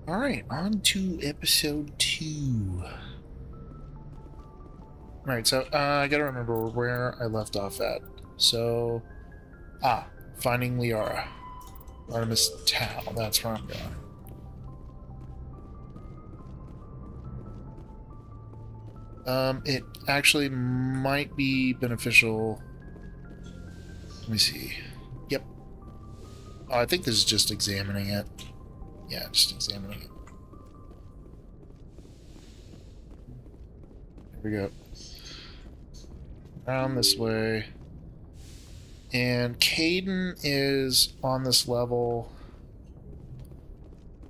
Alright, on to episode 2. Alright, so I gotta remember where I left off at. So, finding Liara. Artemis Tau, that's where I'm going. It actually might be beneficial. Let me see. Yep. Oh, I think this is just examining it. Yeah, just examining it. Here we go. Around this way. And Kaidan is on this level.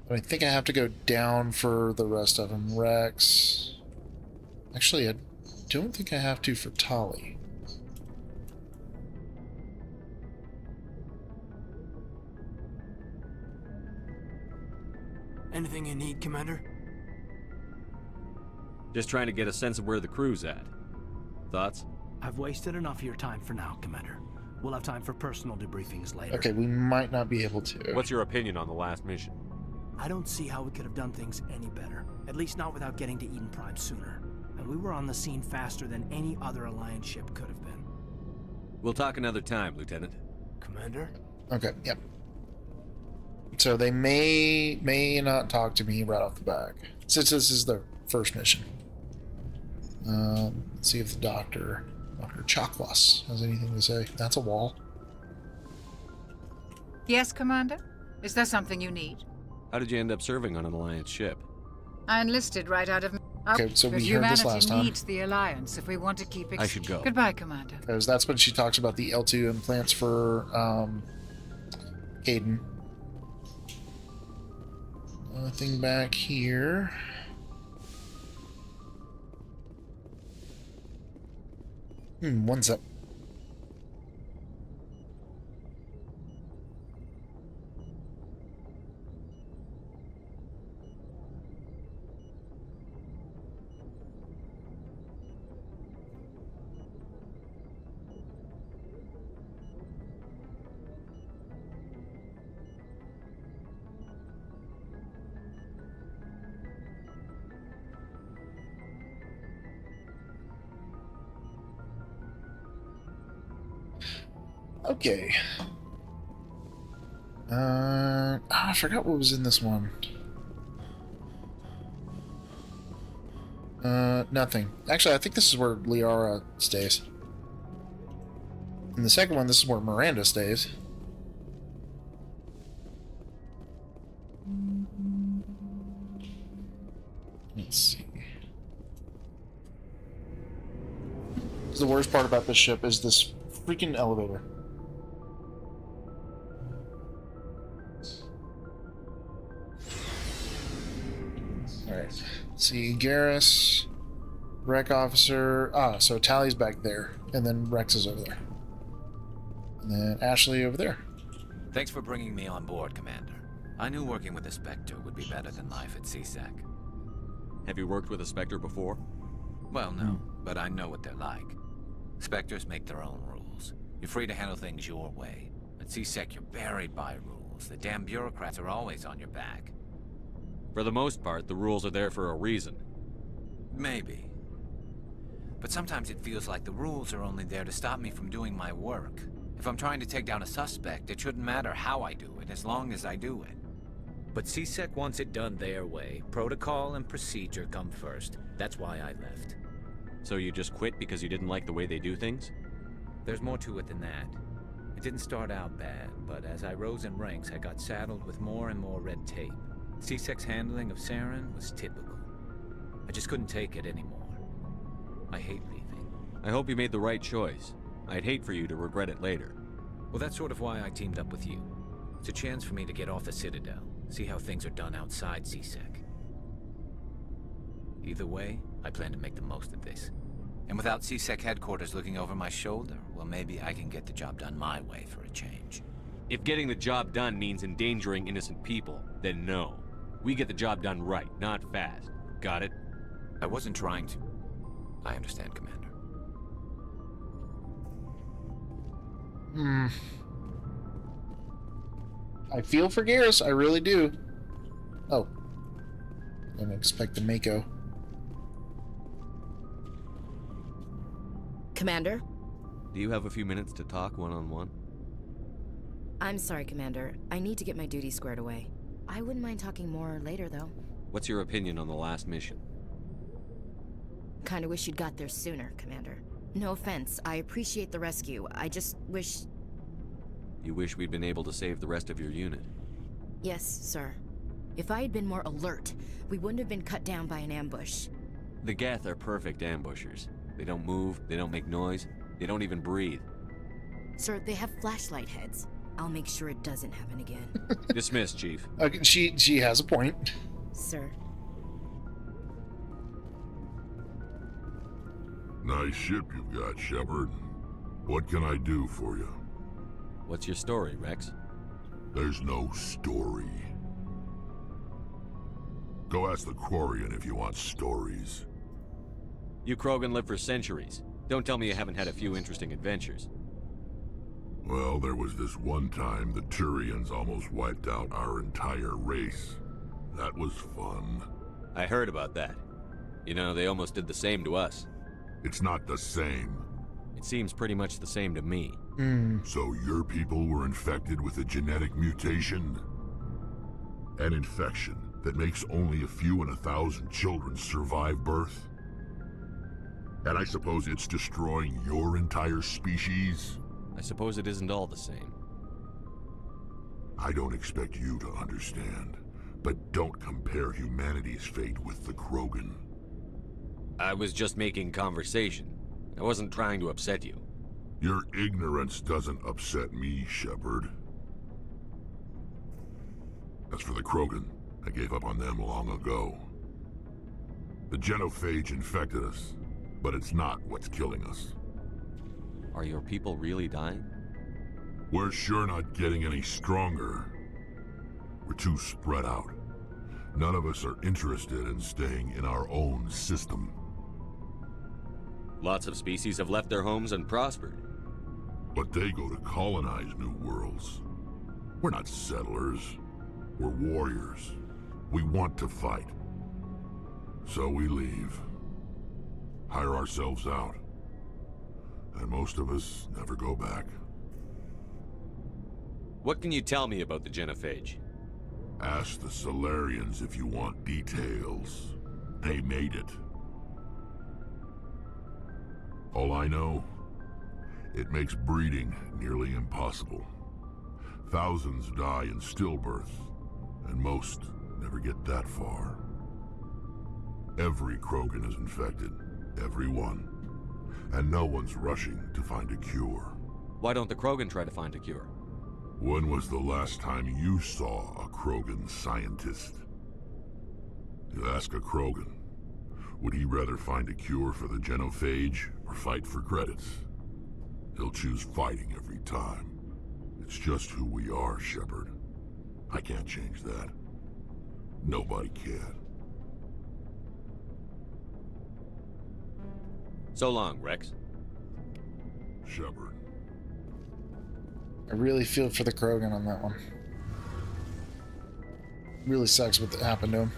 But I think I have to go down for the rest of them. Rex. Actually, I don't think I have to for Tali. Anything you need, Commander? Just trying to get a sense of where the crew's at. Thoughts? I've wasted enough of your time for now, Commander. We'll have time for personal debriefings later. Okay, we might not be able to. What's your opinion on the last mission? I don't see how we could have done things any better. At least not without getting to Eden Prime sooner. And we were on the scene faster than any other Alliance ship could have been. We'll talk another time, Lieutenant. Commander? Okay, yep. So they may not talk to me right off the back, since this is the first mission. Let's see if the Dr. Chakwas has anything to say. That's a wall. Yes, Commander? Is there something you need? How did you end up serving on an Alliance ship? I enlisted right out of... Okay, so we heard this last time. Humanity needs the Alliance if we want to keep... I should go. Goodbye, Commander. Because that's when she talks about the L2 implants for Kaidan. Nothing back here. One's up. Okay. I forgot what was in this one. Nothing. Actually, I think this is where Liara stays. In the second one, this is where Miranda stays. Let's see. The worst part about this ship is this freaking elevator. Alright. See, Garrus, Wreck Officer. So Tali's back there, and then Rex is over there. And then Ashley over there. Thanks for bringing me on board, Commander. I knew working with a Spectre would be better than life at CSEC. Have you worked with a Spectre before? Well, no, but I know what they're like. Spectres make their own rules. You're free to handle things your way. At CSEC, you're buried by rules. The damn bureaucrats are always on your back. For the most part, the rules are there for a reason. Maybe. But sometimes it feels like the rules are only there to stop me from doing my work. If I'm trying to take down a suspect, it shouldn't matter how I do it, as long as I do it. But CSEC wants it done their way. Protocol and procedure come first. That's why I left. So you just quit because you didn't like the way they do things? There's more to it than that. It didn't start out bad, but as I rose in ranks, I got saddled with more and more red tape. CSEC's handling of Saren was typical. I just couldn't take it anymore. I hate leaving. I hope you made the right choice. I'd hate for you to regret it later. Well, that's sort of why I teamed up with you. It's a chance for me to get off the Citadel, see how things are done outside CSEC. Either way, I plan to make the most of this. And without CSEC headquarters looking over my shoulder, well, maybe I can get the job done my way for a change. If getting the job done means endangering innocent people, then no. We get the job done right, not fast. Got it? I wasn't trying to. I understand, Commander. I feel for Garrus, I really do. Oh, Didn't expect the Mako. Commander? Do you have a few minutes to talk one-on-one? I'm sorry, Commander. I need to get my duties squared away. I wouldn't mind talking more later, though. What's your opinion on the last mission? Kinda wish you'd got there sooner, Commander. No offense, I appreciate the rescue. I just wish... You wish we'd been able to save the rest of your unit? Yes, sir. If I had been more alert, we wouldn't have been cut down by an ambush. The Geth are perfect ambushers. They don't move, they don't make noise, they don't even breathe. Sir, they have flashlight heads. I'll make sure it doesn't happen again. Dismissed, Chief. Okay, she has a point. Sir. Nice ship you've got, Shepard. What can I do for you? What's your story, Rex? There's no story. Go ask the Quarian if you want stories. You Krogan live for centuries. Don't tell me you haven't had a few interesting adventures. Well, there was this one time the Turians almost wiped out our entire race. That was fun. I heard about that. You know, they almost did the same to us. It's not the same. It seems pretty much the same to me. So your people were infected with a genetic mutation? An infection that makes only a few in 1,000 children survive birth? And I suppose it's destroying your entire species? I suppose it isn't all the same. I don't expect you to understand, but don't compare humanity's fate with the Krogan. I was just making conversation. I wasn't trying to upset you. Your ignorance doesn't upset me, Shepard. As for the Krogan, I gave up on them long ago. The genophage infected us, but it's not what's killing us. Are your people really dying? We're sure not getting any stronger. We're too spread out. None of us are interested in staying in our own system. Lots of species have left their homes and prospered. But they go to colonize new worlds. We're not settlers. We're warriors. We want to fight. So we leave. Hire ourselves out. And most of us never go back. What can you tell me about the genophage? Ask the Solarians if you want details. They made it. All I know, it makes breeding nearly impossible. Thousands die in stillbirth, and most never get that far. Every Krogan is infected, every one. And no one's rushing to find a cure. Why don't the Krogan try to find a cure? When was the last time you saw a Krogan scientist? You ask a Krogan, would he rather find a cure for the genophage or fight for credits? He'll choose fighting every time. It's just who we are, Shepard. I can't change that. Nobody can. So long, Rex. Shepard. I really feel for the Krogan on that one. Really sucks what happened to him.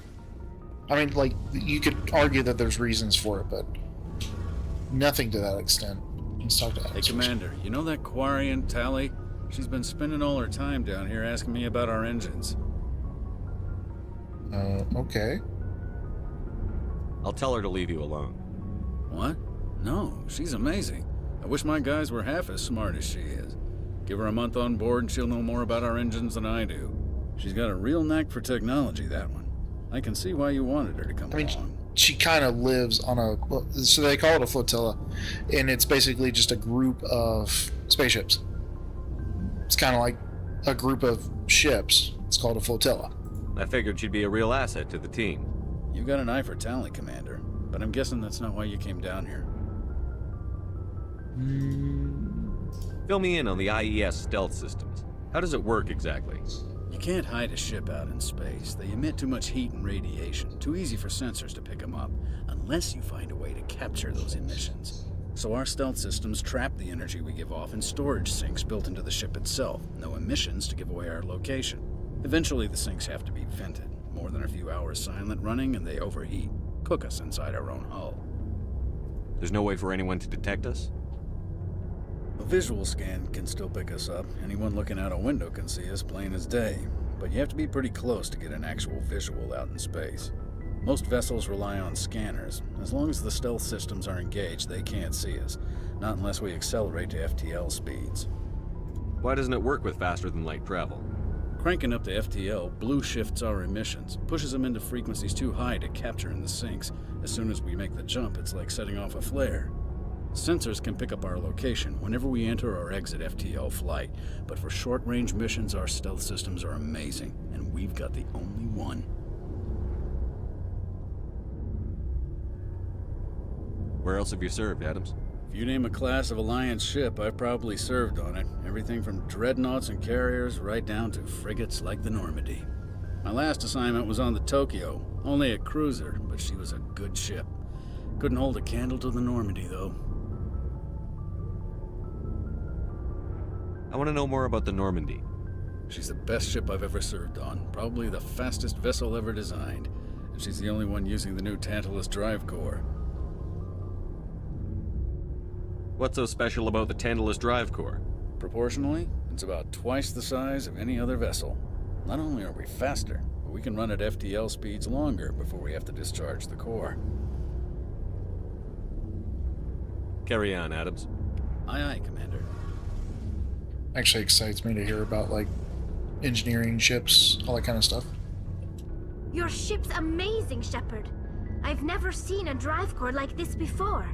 I mean, like, you could argue that there's reasons for it, but nothing to that extent. Let's talk to Hey, Alex. Commander, you know that Quarian, Tali? She's been spending all her time down here asking me about our engines. Okay. I'll tell her to leave you alone. What? No, she's amazing. I wish my guys were half as smart as she is. Give her a month on board and she'll know more about our engines than I do. She's got a real knack for technology, that one. I can see why you wanted her to come along. She kind of lives on a... So they call it a flotilla, and it's basically just a group of spaceships. It's kind of like a group of ships. It's called a flotilla. I figured she'd be a real asset to the team. You've got an eye for Tali, Commander, but I'm guessing that's not why you came down here. Fill me in on the IES stealth systems. How does it work exactly? You can't hide a ship out in space. They emit too much heat and radiation. Too easy for sensors to pick them up, unless you find a way to capture those emissions. So our stealth systems trap the energy we give off in storage sinks built into the ship itself. No emissions to give away our location. Eventually the sinks have to be vented. More than a few hours silent running and they overheat. Cook us inside our own hull. There's no way for anyone to detect us? A visual scan can still pick us up. Anyone looking out a window can see us plain as day. But you have to be pretty close to get an actual visual out in space. Most vessels rely on scanners. As long as the stealth systems are engaged, they can't see us. Not unless we accelerate to FTL speeds. Why doesn't it work with faster-than-light travel? Cranking up to FTL blue shifts our emissions, pushes them into frequencies too high to capture in the sinks. As soon as we make the jump, it's like setting off a flare. Sensors can pick up our location whenever we enter or exit FTL flight, but for short-range missions, our stealth systems are amazing, and we've got the only one. Where else have you served, Adams? If you name a class of Alliance ship, I've probably served on it. Everything from dreadnoughts and carriers right down to frigates like the Normandy. My last assignment was on the Tokyo, only a cruiser, but she was a good ship. Couldn't hold a candle to the Normandy, though. I want to know more about the Normandy. She's the best ship I've ever served on, probably the fastest vessel ever designed, and she's the only one using the new Tantalus drive core. What's so special about the Tantalus drive core? Proportionally, it's about twice the size of any other vessel. Not only are we faster, but we can run at FTL speeds longer before we have to discharge the core. Carry on, Adams. Aye, aye, Commander. Actually excites me to hear about, like, engineering ships, all that kind of stuff. Your ship's amazing, Shepard. I've never seen a drive core like this before.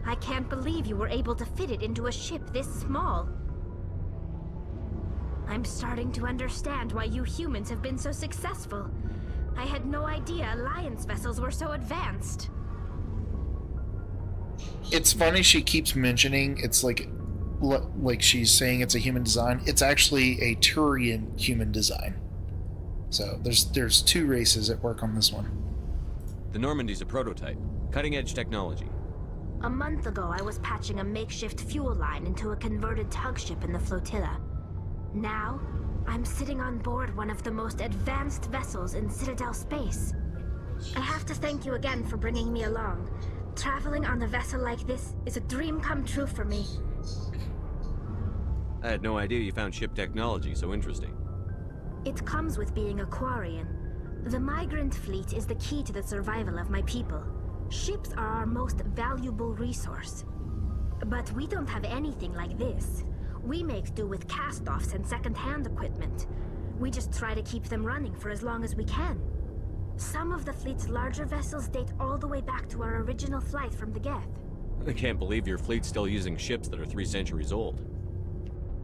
I can't believe you were able to fit it into a ship this small. I'm starting to understand why you humans have been so successful. I had no idea Alliance vessels were so advanced. It's funny she keeps mentioning it's like she's saying it's a human design. It's actually a Turian human design. So there's two races at work on this one. The Normandy's a prototype. Cutting-edge technology. A month ago, I was patching a makeshift fuel line into a converted tug ship in the flotilla. Now, I'm sitting on board one of the most advanced vessels in Citadel space. I have to thank you again for bringing me along. Traveling on a vessel like this is a dream come true for me. I had no idea you found ship technology so interesting. It comes with being a Quarian. The migrant fleet is the key to the survival of my people. Ships are our most valuable resource. But we don't have anything like this. We make do with cast-offs and second-hand equipment. We just try to keep them running for as long as we can. Some of the fleet's larger vessels date all the way back to our original flight from the Geth. I can't believe your fleet's still using ships that are 3 centuries old.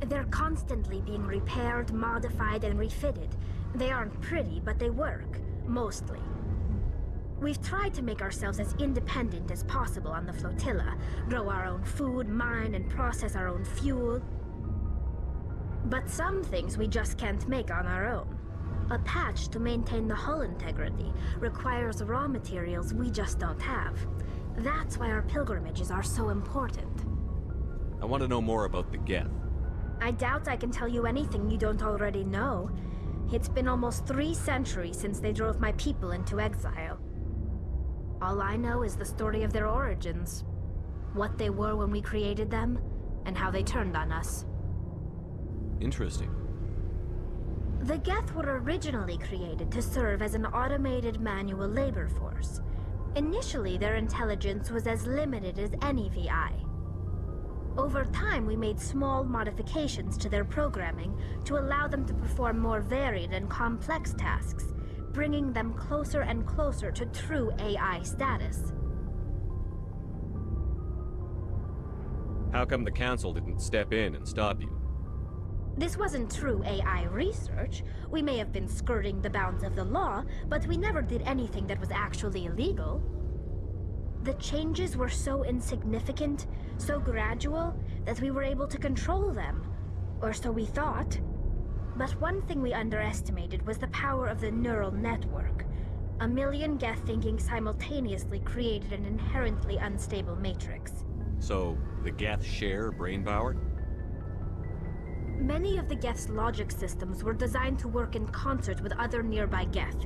They're constantly being repaired, modified, and refitted. They aren't pretty, but they work. Mostly. We've tried to make ourselves as independent as possible on the flotilla, grow our own food, mine, and process our own fuel. But some things we just can't make on our own. A patch to maintain the hull integrity requires raw materials we just don't have. That's why our pilgrimages are so important. I want to know more about the Geth. I doubt I can tell you anything you don't already know. It's been almost 3 centuries since they drove my people into exile. All I know is the story of their origins. What they were when we created them, and how they turned on us. Interesting. The Geth were originally created to serve as an automated manual labor force. Initially, their intelligence was as limited as any VI. Over time, we made small modifications to their programming to allow them to perform more varied and complex tasks, bringing them closer and closer to true AI status. How come the Council didn't step in and stop you? This wasn't true AI research. We may have been skirting the bounds of the law, but we never did anything that was actually illegal. The changes were so insignificant, so gradual, that we were able to control them. Or so we thought. But one thing we underestimated was the power of the neural network. 1 million Geth thinking simultaneously created an inherently unstable matrix. So, the Geth share brain power? Many of the Geth's logic systems were designed to work in concert with other nearby Geth.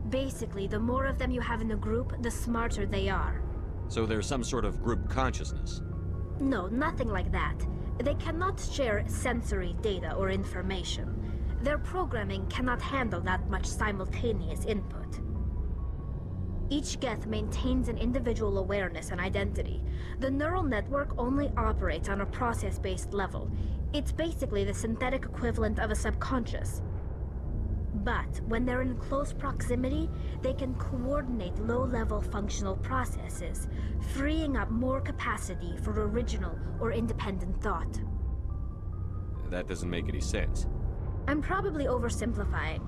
Basically, the more of them you have in a group, the smarter they are. So there's some sort of group consciousness. No, nothing like that. They cannot share sensory data or information. Their programming cannot handle that much simultaneous input. Each Geth maintains an individual awareness and identity. The neural network only operates on a process-based level. It's basically the synthetic equivalent of a subconscious. But when they're in close proximity, they can coordinate low-level functional processes, freeing up more capacity for original or independent thought. That doesn't make any sense. I'm probably oversimplifying.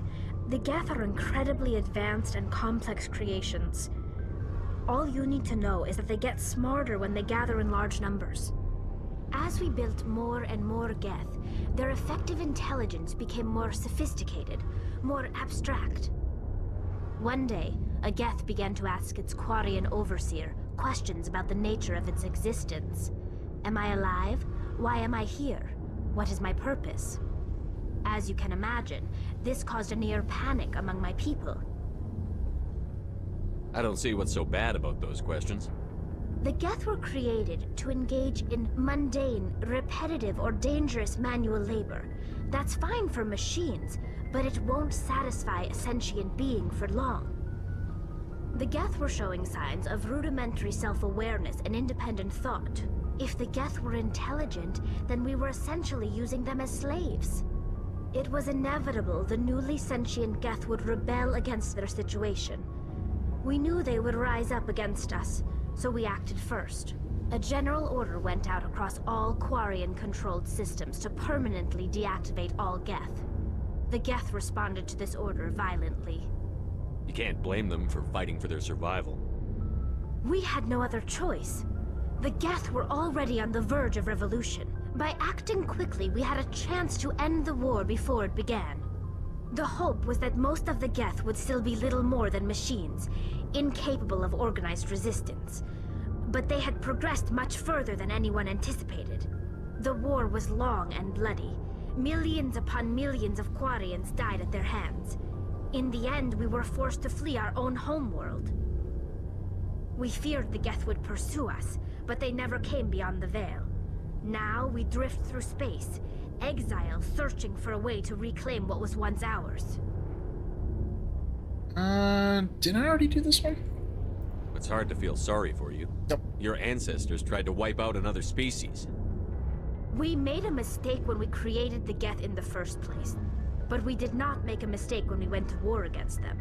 The Geth are incredibly advanced and complex creations. All you need to know is that they get smarter when they gather in large numbers. As we built more and more Geth, their effective intelligence became more sophisticated, more abstract. One day, a Geth began to ask its Quarian overseer questions about the nature of its existence. Am I alive? Why am I here? What is my purpose? As you can imagine, this caused a near panic among my people. I don't see what's so bad about those questions. The Geth were created to engage in mundane, repetitive, or dangerous manual labor. That's fine for machines, but it won't satisfy a sentient being for long. The Geth were showing signs of rudimentary self-awareness and independent thought. If the Geth were intelligent, then we were essentially using them as slaves. It was inevitable the newly sentient Geth would rebel against their situation. We knew they would rise up against us, so we acted first. A general order went out across all Quarian-controlled systems to permanently deactivate all Geth. The Geth responded to this order violently. You can't blame them for fighting for their survival. We had no other choice. The Geth were already on the verge of revolution. By acting quickly, we had a chance to end the war before it began. The hope was that most of the Geth would still be little more than machines, incapable of organized resistance. But they had progressed much further than anyone anticipated. The war was long and bloody. Millions upon millions of Quarians died at their hands. In the end, we were forced to flee our own homeworld. We feared the Geth would pursue us, but they never came beyond the Veil. Now we drift through space, exile searching for a way to reclaim what was once ours. Didn't I already do this one? It's hard to feel sorry for you. Nope. Your ancestors tried to wipe out another species. We made a mistake when we created the Geth in the first place, but we did not make a mistake when we went to war against them.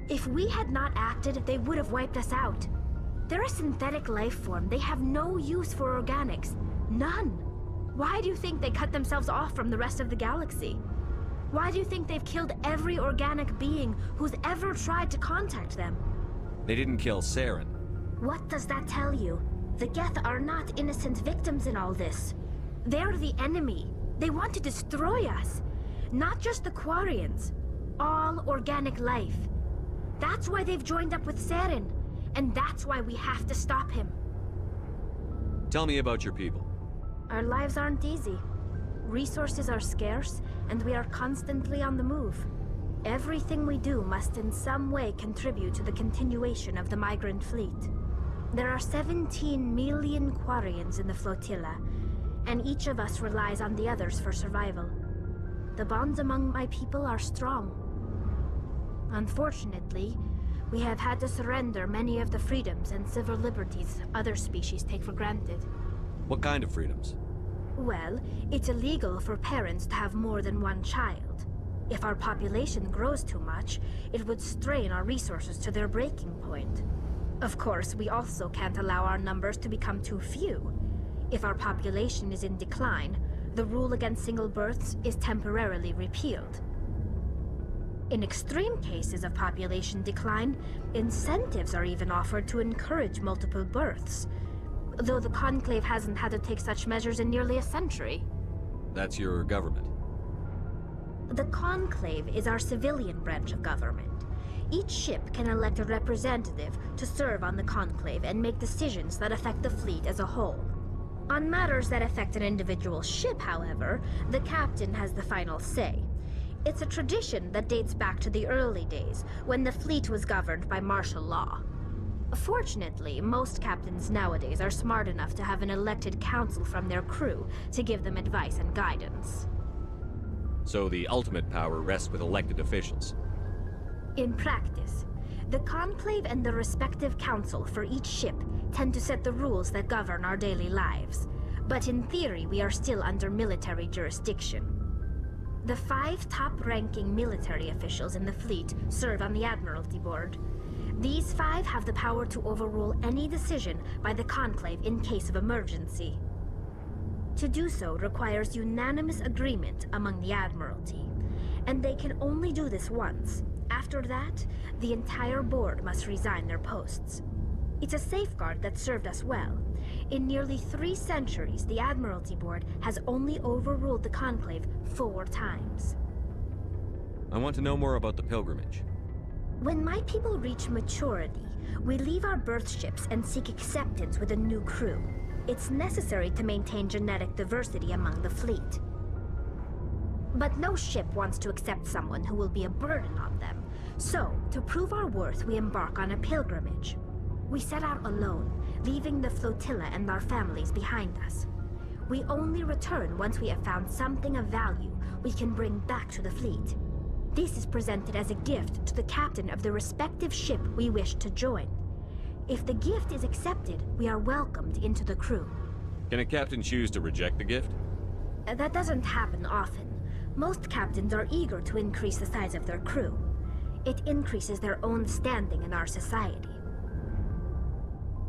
If we had not acted, they would have wiped us out. They're a synthetic life form. They have no use for organics. None. Why do you think they cut themselves off from the rest of the galaxy? Why do you think they've killed every organic being who's ever tried to contact them? They didn't kill Saren. What does that tell you? The Geth are not innocent victims in all this. They're the enemy. They want to destroy us. Not just the Quarians. All organic life. That's why they've joined up with Saren. And that's why we have to stop him. Tell me about your people. Our lives aren't easy. Resources are scarce, and we are constantly on the move. Everything we do must in some way contribute to the continuation of the migrant fleet. There are 17 million Quarians in the flotilla, and each of us relies on the others for survival. The bonds among my people are strong. Unfortunately, we have had to surrender many of the freedoms and civil liberties other species take for granted. What kind of freedoms? Well, it's illegal for parents to have more than one child. If our population grows too much, it would strain our resources to their breaking point. Of course, we also can't allow our numbers to become too few. If our population is in decline, the rule against single births is temporarily repealed. In extreme cases of population decline, incentives are even offered to encourage multiple births, though the Conclave hasn't had to take such measures in nearly a century. That's your government. The Conclave is our civilian branch of government. Each ship can elect a representative to serve on the Conclave and make decisions that affect the fleet as a whole. On matters that affect an individual ship, however, the captain has the final say. It's a tradition that dates back to the early days, when the fleet was governed by martial law. Fortunately, most captains nowadays are smart enough to have an elected council from their crew to give them advice and guidance. So the ultimate power rests with elected officials. In practice, the Conclave and the respective council for each ship tend to set the rules that govern our daily lives. But in theory, we are still under military jurisdiction. The 5 top-ranking military officials in the fleet serve on the Admiralty Board. These 5 have the power to overrule any decision by the Conclave in case of emergency. To do so requires unanimous agreement among the Admiralty, and they can only do this once. After that, the entire board must resign their posts. It's a safeguard that served us well. In nearly 3 centuries, the Admiralty Board has only overruled the Conclave 4 times. I want to know more about the pilgrimage. When my people reach maturity, we leave our birth ships and seek acceptance with a new crew. It's necessary to maintain genetic diversity among the fleet. But no ship wants to accept someone who will be a burden on them. So, to prove our worth, we embark on a pilgrimage. We set out alone, leaving the flotilla and our families behind us. We only return once we have found something of value we can bring back to the fleet. This is presented as a gift to the captain of the respective ship we wish to join. If the gift is accepted, we are welcomed into the crew. Can a captain choose to reject the gift? That doesn't happen often. Most captains are eager to increase the size of their crew. It increases their own standing in our society.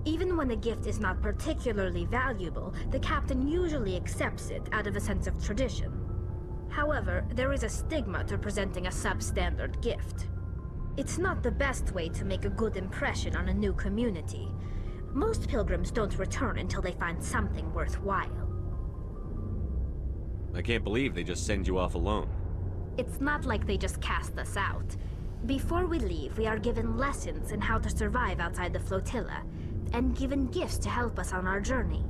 Even when a gift is not particularly valuable, the captain usually accepts it out of a sense of tradition. However, there is a stigma to presenting a substandard gift. It's not the best way to make a good impression on a new community. Most pilgrims don't return until they find something worthwhile. I can't believe they just send you off alone. It's not like they just cast us out. Before we leave, we are given lessons in how to survive outside the flotilla, and given gifts to help us on our journey.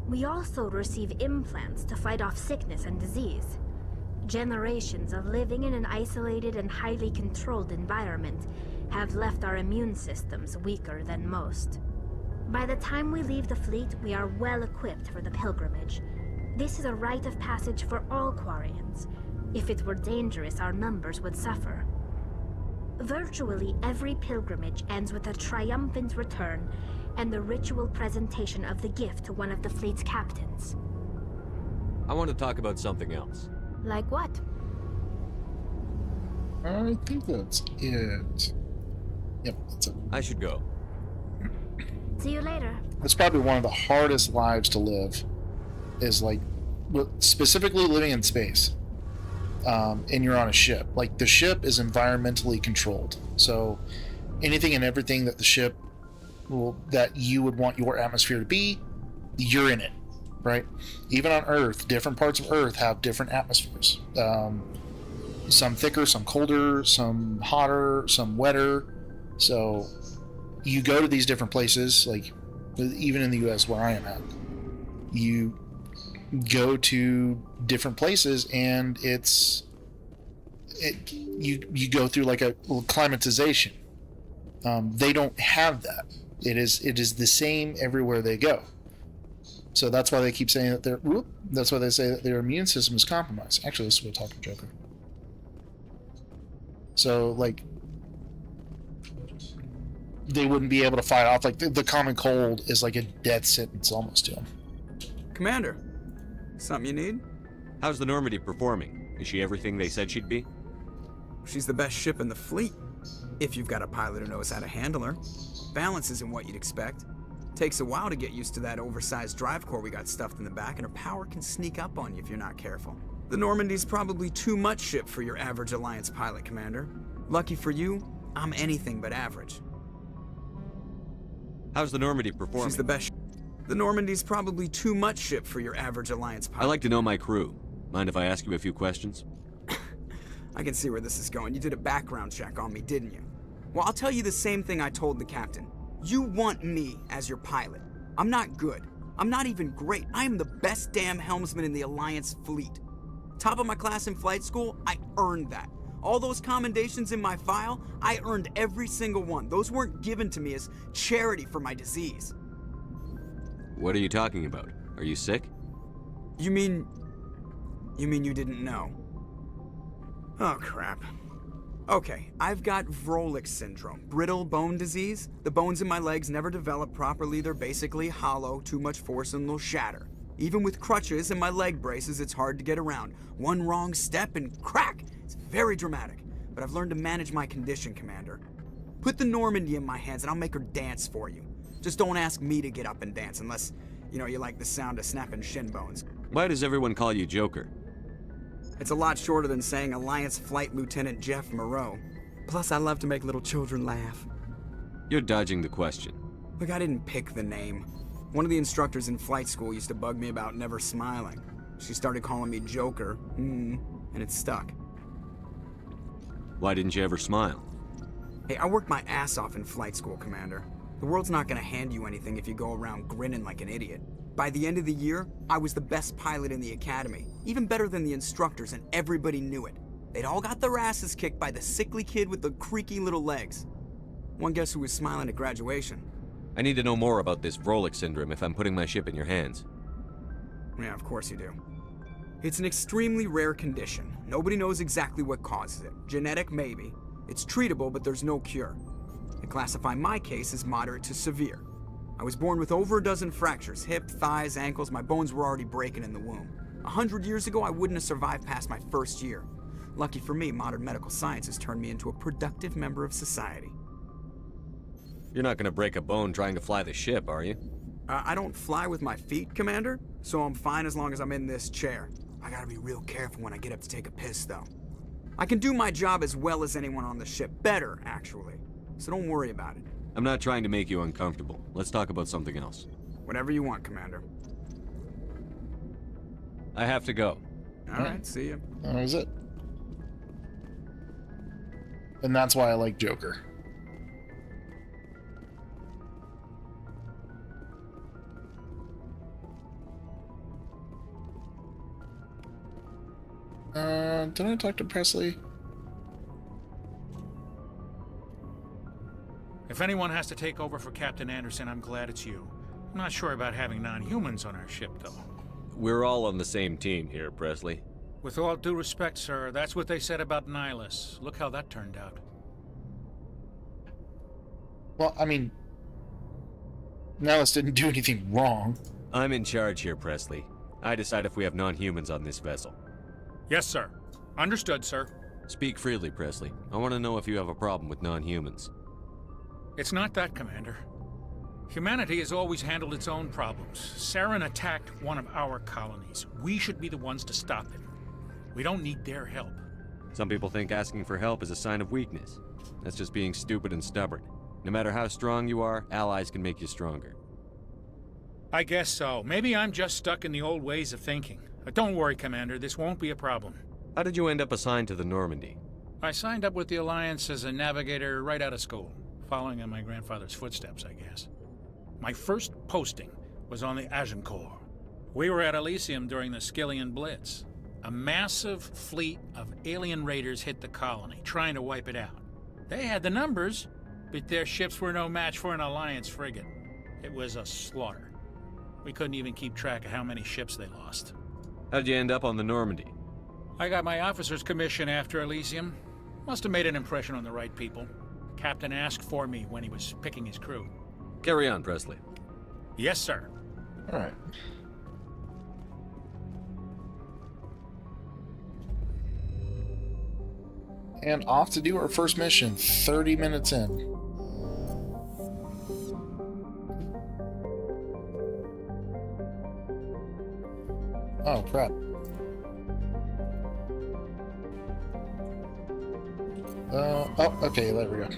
We also receive implants to fight off sickness and disease. Generations of living in an isolated and highly controlled environment have left our immune systems weaker than most. By the time we leave the fleet, we are well equipped for the pilgrimage. This is a rite of passage for all Quarians. If it were dangerous, our numbers would suffer. Virtually every pilgrimage ends with a triumphant return and the ritual presentation of the gift to one of the fleet's captains. I want to talk about something else. Like what? I think that's it. Yep, that's it. I should go. See you later. That's probably one of the hardest lives to live, is like, specifically living in space. And you're on a ship. Like, the ship is environmentally controlled. So anything and everything that the ship that you would want your atmosphere to be, you're in it, right? Even on Earth, different parts of Earth have different atmospheres. Some thicker, some colder, some hotter, some wetter. So you go to these different places, like even in the US where I am at, you go to different places and you go through like a little climatization. They don't have that. It is the same everywhere they go. So that's why they keep saying that that's why they say that their immune system is compromised. Actually, this is what talking Joker. So like they wouldn't be able to fight off, like the common cold is like a death sentence almost to them. Commander, something you need? How's the Normandy performing? Is she everything they said she'd be? She's the best ship in the fleet, if you've got a pilot who knows how to handle her. Balance isn't what you'd expect. Takes a while to get used to that oversized drive core we got stuffed in the back, and her power can sneak up on you if you're not careful. The Normandy's probably too much ship for your average Alliance pilot, Commander. Lucky for you, I'm anything but average. How's the Normandy performing? She's the best. The Normandy's probably too much ship for your average Alliance pilot. I like to know my crew. Mind if I ask you a few questions? I can see where this is going. You did a background check on me, didn't you? Well, I'll tell you the same thing I told the captain. You want me as your pilot. I'm not good. I'm not even great. I am the best damn helmsman in the Alliance fleet. Top of my class in flight school, I earned that. All those commendations in my file, I earned every single one. Those weren't given to me as charity for my disease. What are you talking about? Are you sick? You mean you didn't know? Oh, crap. Okay, I've got Vrolik syndrome, brittle bone disease. The bones in my legs never develop properly. They're basically hollow, too much force and they'll shatter. Even with crutches and my leg braces, it's hard to get around. One wrong step and crack! It's very dramatic, but I've learned to manage my condition, Commander. Put the Normandy in my hands and I'll make her dance for you. Just don't ask me to get up and dance unless, you like the sound of snapping shin bones. Why does everyone call you Joker? It's a lot shorter than saying Alliance Flight Lieutenant Jeff Moreau. Plus, I love to make little children laugh. You're dodging the question. Look, I didn't pick the name. One of the instructors in flight school used to bug me about never smiling. She started calling me Joker, and it stuck. Why didn't you ever smile? Hey, I worked my ass off in flight school, Commander. The world's not gonna hand you anything if you go around grinning like an idiot. By the end of the year, I was the best pilot in the academy, even better than the instructors, and everybody knew it. They'd all got their asses kicked by the sickly kid with the creaky little legs. One guess who was smiling at graduation? I need to know more about this Vrolik syndrome if I'm putting my ship in your hands. Yeah, of course you do. It's an extremely rare condition. Nobody knows exactly what causes it. Genetic, maybe. It's treatable, but there's no cure. I classify my case as moderate to severe. I was born with over a dozen fractures, hip, thighs, ankles. My bones were already breaking in the womb. 100 years ago, I wouldn't have survived past my first year. Lucky for me, modern medical science has turned me into a productive member of society. You're not gonna break a bone trying to fly the ship, are you? I don't fly with my feet, Commander, so I'm fine as long as I'm in this chair. I gotta be real careful when I get up to take a piss, though. I can do my job as well as anyone on the ship. Better, actually. So don't worry about it. I'm not trying to make you uncomfortable. Let's talk about something else. Whatever you want, Commander. I have to go. All right, see ya. That was it. And that's why I like Joker. Did I talk to Presley? If anyone has to take over for Captain Anderson, I'm glad it's you. I'm not sure about having non-humans on our ship, though. We're all on the same team here, Presley. With all due respect, sir, that's what they said about Nihilus. Look how that turned out. Well, I mean, Nihilus didn't do anything wrong. I'm in charge here, Presley. I decide if we have non-humans on this vessel. Yes, sir. Understood, sir. Speak freely, Presley. I want to know if you have a problem with non-humans. It's not that, Commander. Humanity has always handled its own problems. Saren attacked one of our colonies. We should be the ones to stop it. We don't need their help. Some people think asking for help is a sign of weakness. That's just being stupid and stubborn. No matter how strong you are, allies can make you stronger. I guess so. Maybe I'm just stuck in the old ways of thinking. But don't worry, Commander. This won't be a problem. How did you end up assigned to the Normandy? I signed up with the Alliance as a navigator right out of school, following in my grandfather's footsteps, I guess. My first posting was on the Agincourt. We were at Elysium during the Skillian Blitz. A massive fleet of alien raiders hit the colony, trying to wipe it out. They had the numbers, but their ships were no match for an Alliance frigate. It was a slaughter. We couldn't even keep track of how many ships they lost. How'd you end up on the Normandy? I got my officer's commission after Elysium. Must have made an impression on the right people. Captain asked for me when he was picking his crew. Carry on, Presley. Yes, sir. All right. And off to do our first mission, 30 minutes in. Oh, crap. Oh, okay, there we go.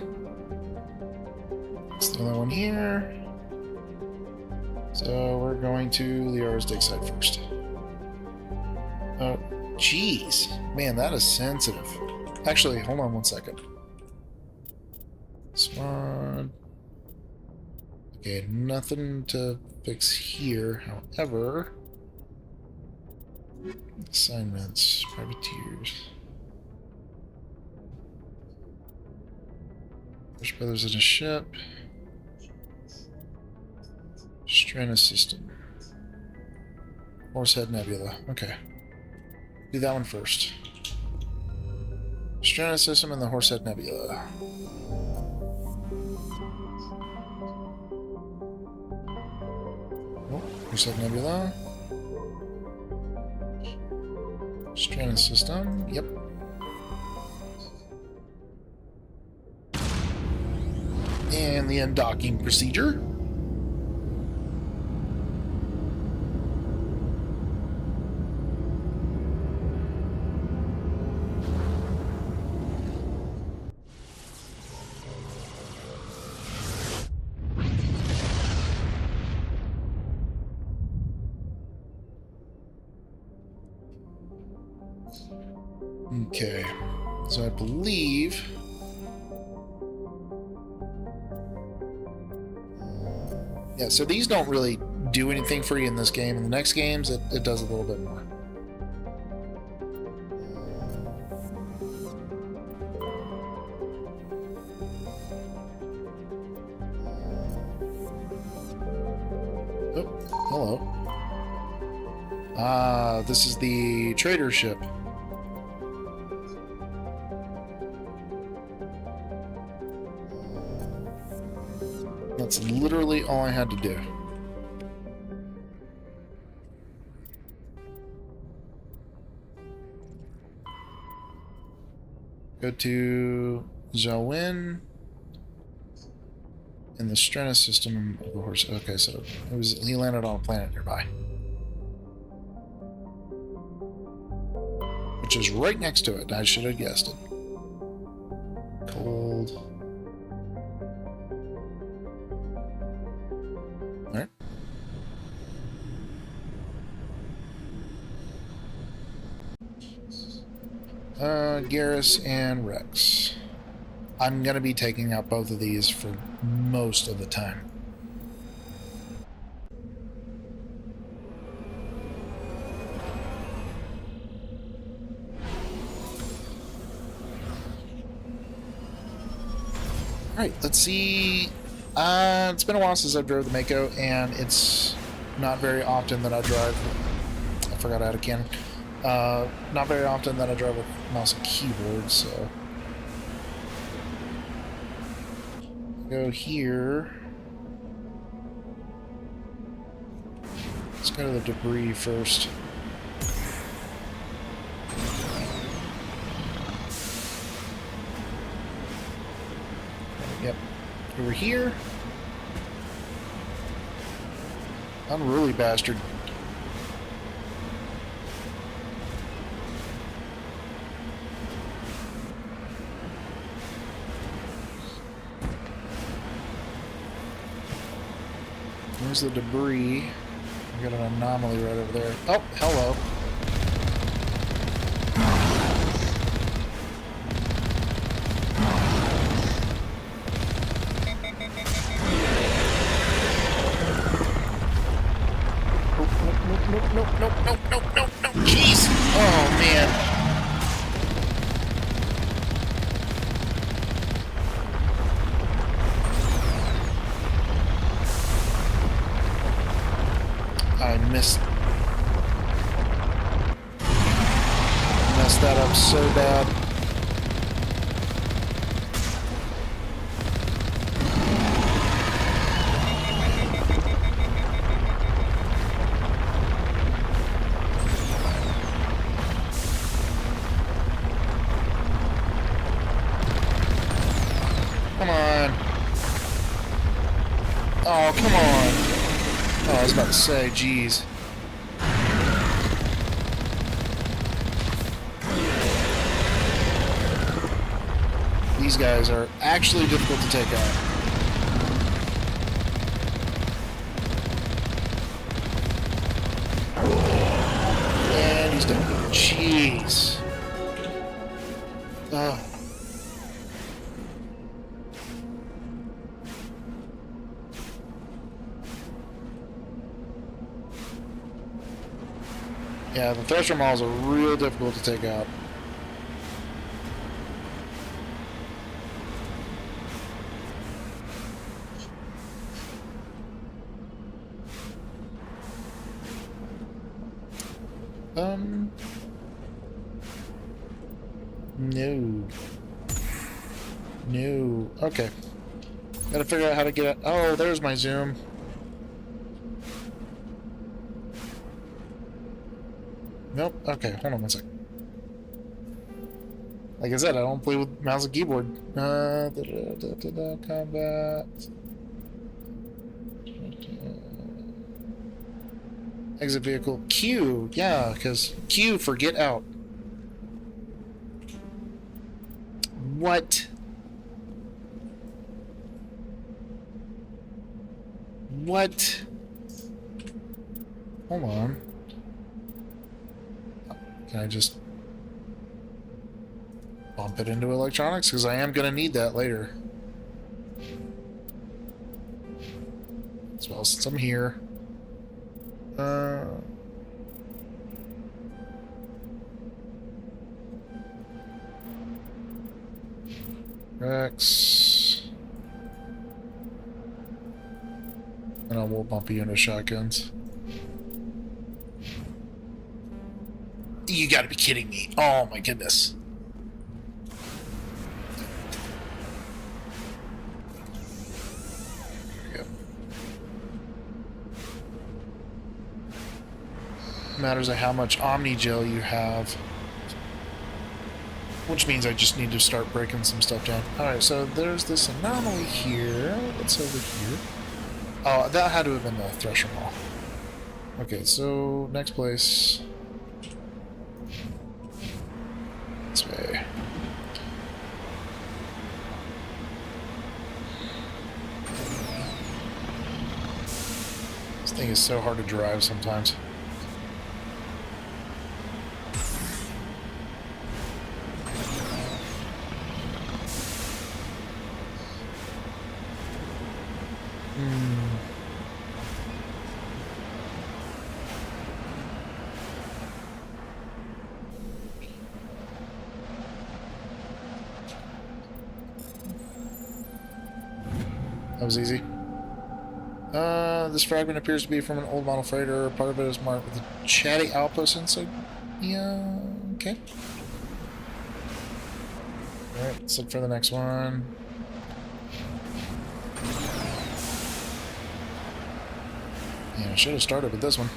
That's the other one here. So we're going to Liara's dig site first. Oh, jeez. Man, that is sensitive. Actually, hold on one second. Spawn. Okay, nothing to fix here. However, Assignments, privateers. Bush Brothers in a ship. Strana system. Horsehead Nebula. Okay. Do that one first. Strana system and the Horsehead Nebula. Oh, Horsehead Nebula. Strana system. Yep. And the undocking procedure. Okay, so I believe yeah, so these don't really do anything for you in this game. In the next games, it does a little bit more. Oh, hello. Ah, this is the trader ship. That's literally all I had to do. Go to Zhawin in the Strana system of the horse. Okay, so he landed on a planet nearby, which is right next to it. I should have guessed it. Cold. Alright. Garrus and Rex. I'm going to be taking out both of these for most of the time. Alright, let's see. It's been a while since I've drove the Mako, and it's not very often that I drive. I forgot I had a cannon. Not very often that I drive with mouse and keyboard, so. Go here. Let's go to the debris first. Yep. Over here. Unruly bastard. There's the debris. We got an anomaly right over there. Oh, hello. Nope. Jeez. Oh, man. I messed that up so bad. Come on. Oh, come on. Oh, I was about to say, geez. These guys are actually difficult to take out. And he's dead. Jeez. Oh. Yeah, the Thresher Mauls are real difficult to take out. No. No. Okay. Gotta figure out how to get it. Oh, there's my zoom. Nope. Okay, hold on one sec. Like I said, I don't play with mouse and keyboard. Combat. Exit vehicle. Q. Yeah, because Q for get out. What? What? Hold on. Can I just bump it into electronics? Because I am going to need that later. As well, since I'm here. Rex. And I will bump you into shotguns. You gotta be kidding me. Oh my goodness. There we go. Matters of how much Omni Gel you have. Which means I just need to start breaking some stuff down. Alright, so there's this anomaly here. What's over here? Oh, that had to have been the Thresher Maul. Okay, so next place. This way. This thing is so hard to drive sometimes. That was easy. This fragment appears to be from an old model freighter. Part of it is marked with a chatty outpost inside. Yeah, okay. Alright, let's look for the next one. Yeah, I should have started with this one.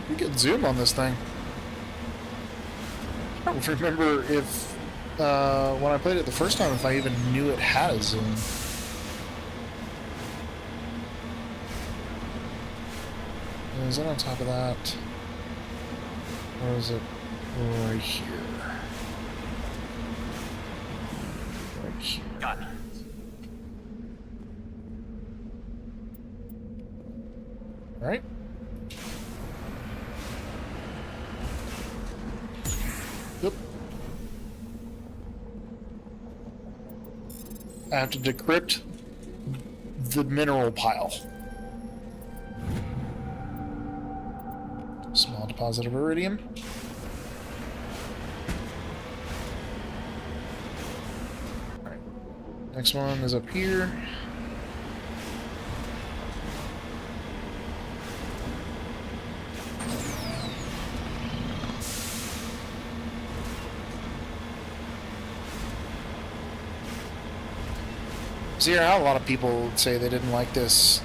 We could zoom on this thing. I don't remember if, when I played it the first time, if I even knew it had a zoom. Is it on top of that? Or is it right here? Right here. Got it. Right? Yep. I have to decrypt the mineral pile. Small deposit of iridium. Alright. Next one is up here. So yeah, a lot of people say they didn't like this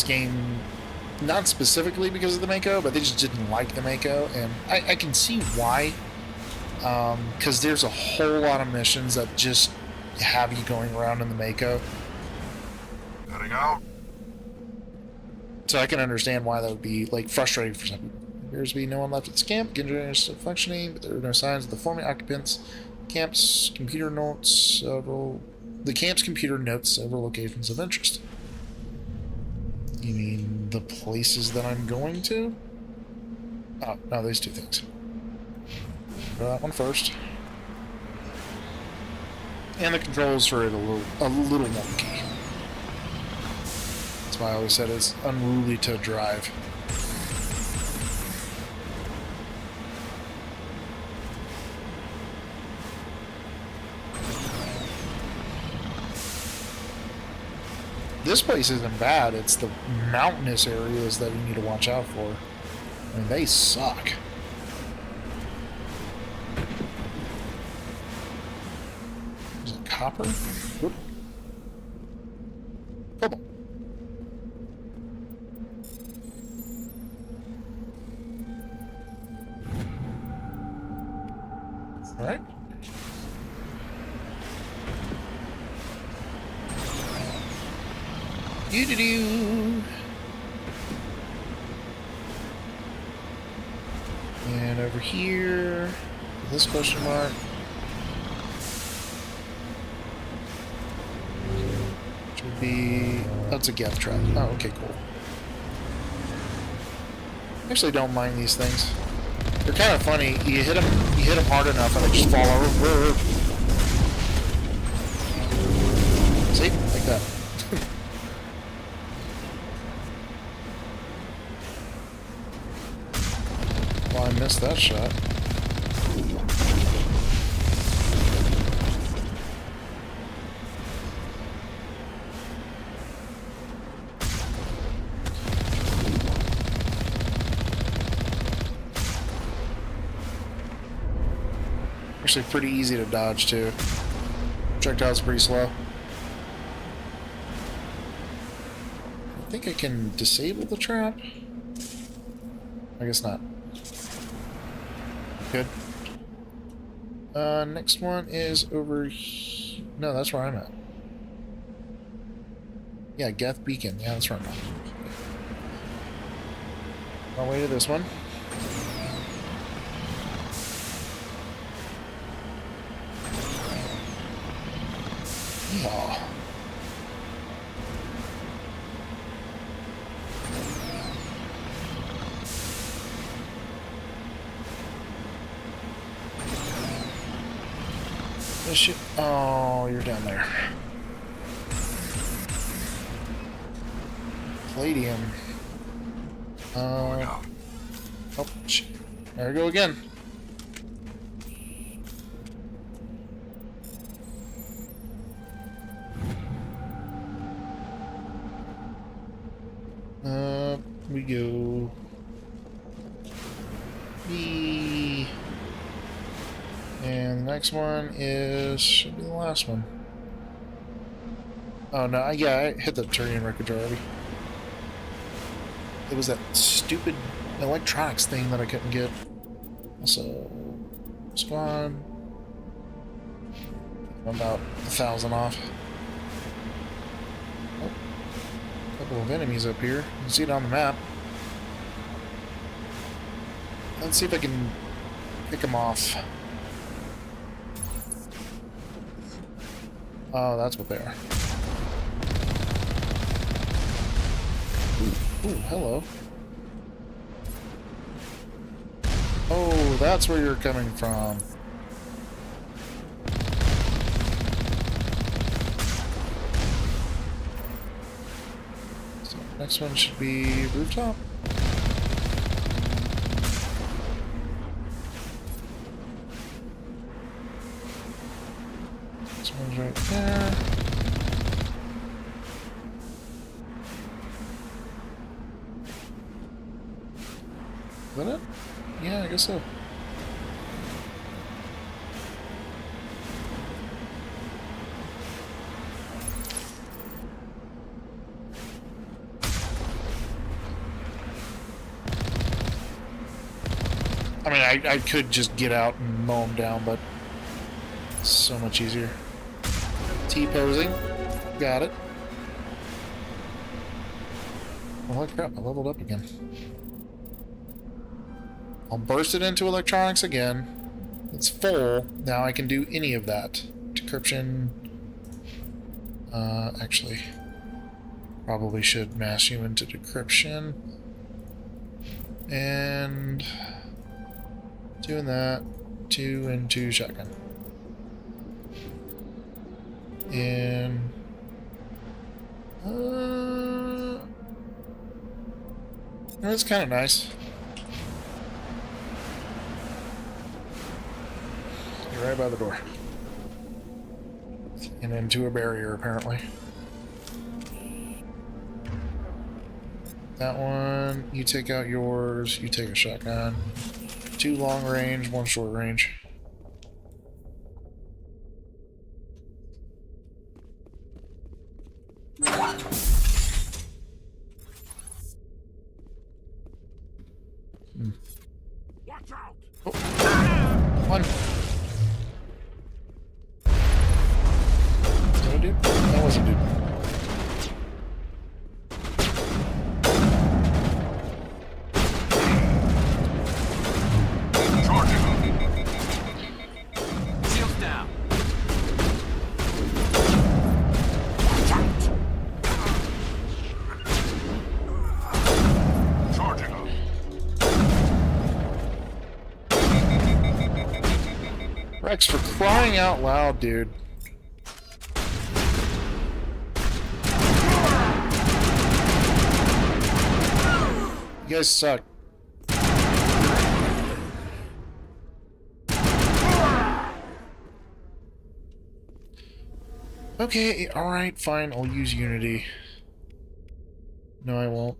game, not specifically because of the Mako, but they just didn't like the Mako, and I can see why. Because there's a whole lot of missions that just have you going around in the Mako. Heading out. So I can understand why that would be like frustrating for some people. There appears to be no one left at this camp. Generator is still functioning, but there are no signs of the former occupants. Camp's computer notes several. The camp's computer notes several locations of interest. You mean the places that I'm going to? Oh, no, these two things. Go that one first. And the controls for it a little wonky. That's why I always said it's unruly to drive. This place isn't bad, it's the mountainous areas that you need to watch out for. I mean, they suck. Is it copper? Whoop. Purple. Alright. Do-do-do. And over here, this question mark. Which would be... That's a Geth trap. Oh, okay, cool. Actually don't mind these things. They're kind of funny. You hit them hard enough and they just fall over. See? Like that. Well, I missed that shot. Actually pretty easy to dodge too. Projectile's pretty slow. I think I can disable the trap. I guess not. Good. Next one is over here. No, that's where I'm at. Yeah, Geth Beacon. Yeah, that's where I'm at. I'll wait to this one. Oh. This shit. Oh, you're down there. Palladium. Oh, shit. There we go again. We go B, and the next one should be the last one. Oh no, yeah, I hit the Turian wreckage already. It was that stupid electronics thing that I couldn't get. Also, spawn. I'm about 1,000 off. Couple of enemies up here. You can see it on the map. Let's see if I can pick them off. Oh, that's what they are. Ooh, hello. Oh, that's where you're coming from. Next one should be rooftop. This one's right there. Is that it? Yeah, I guess so. I mean, I could just get out and mow them down, but it's so much easier. T-posing. Got it. Oh, holy crap, I leveled up again. I'll burst it into electronics again. It's full. Now I can do any of that. Decryption. Actually, Probably should mass you into decryption. And doing that, 2 and 2 shotgun. And that's kind of nice. You're right by the door. And into a barrier, apparently. That one, you take out yours, you take a shotgun. 2 long range, 1 short range. Watch out! Oh. 1. Is that a dude? That was a dude. Shields down. Charging up. Rex, for crying out loud, dude. You guys suck. Okay, alright, fine, I'll use Unity. No, I won't.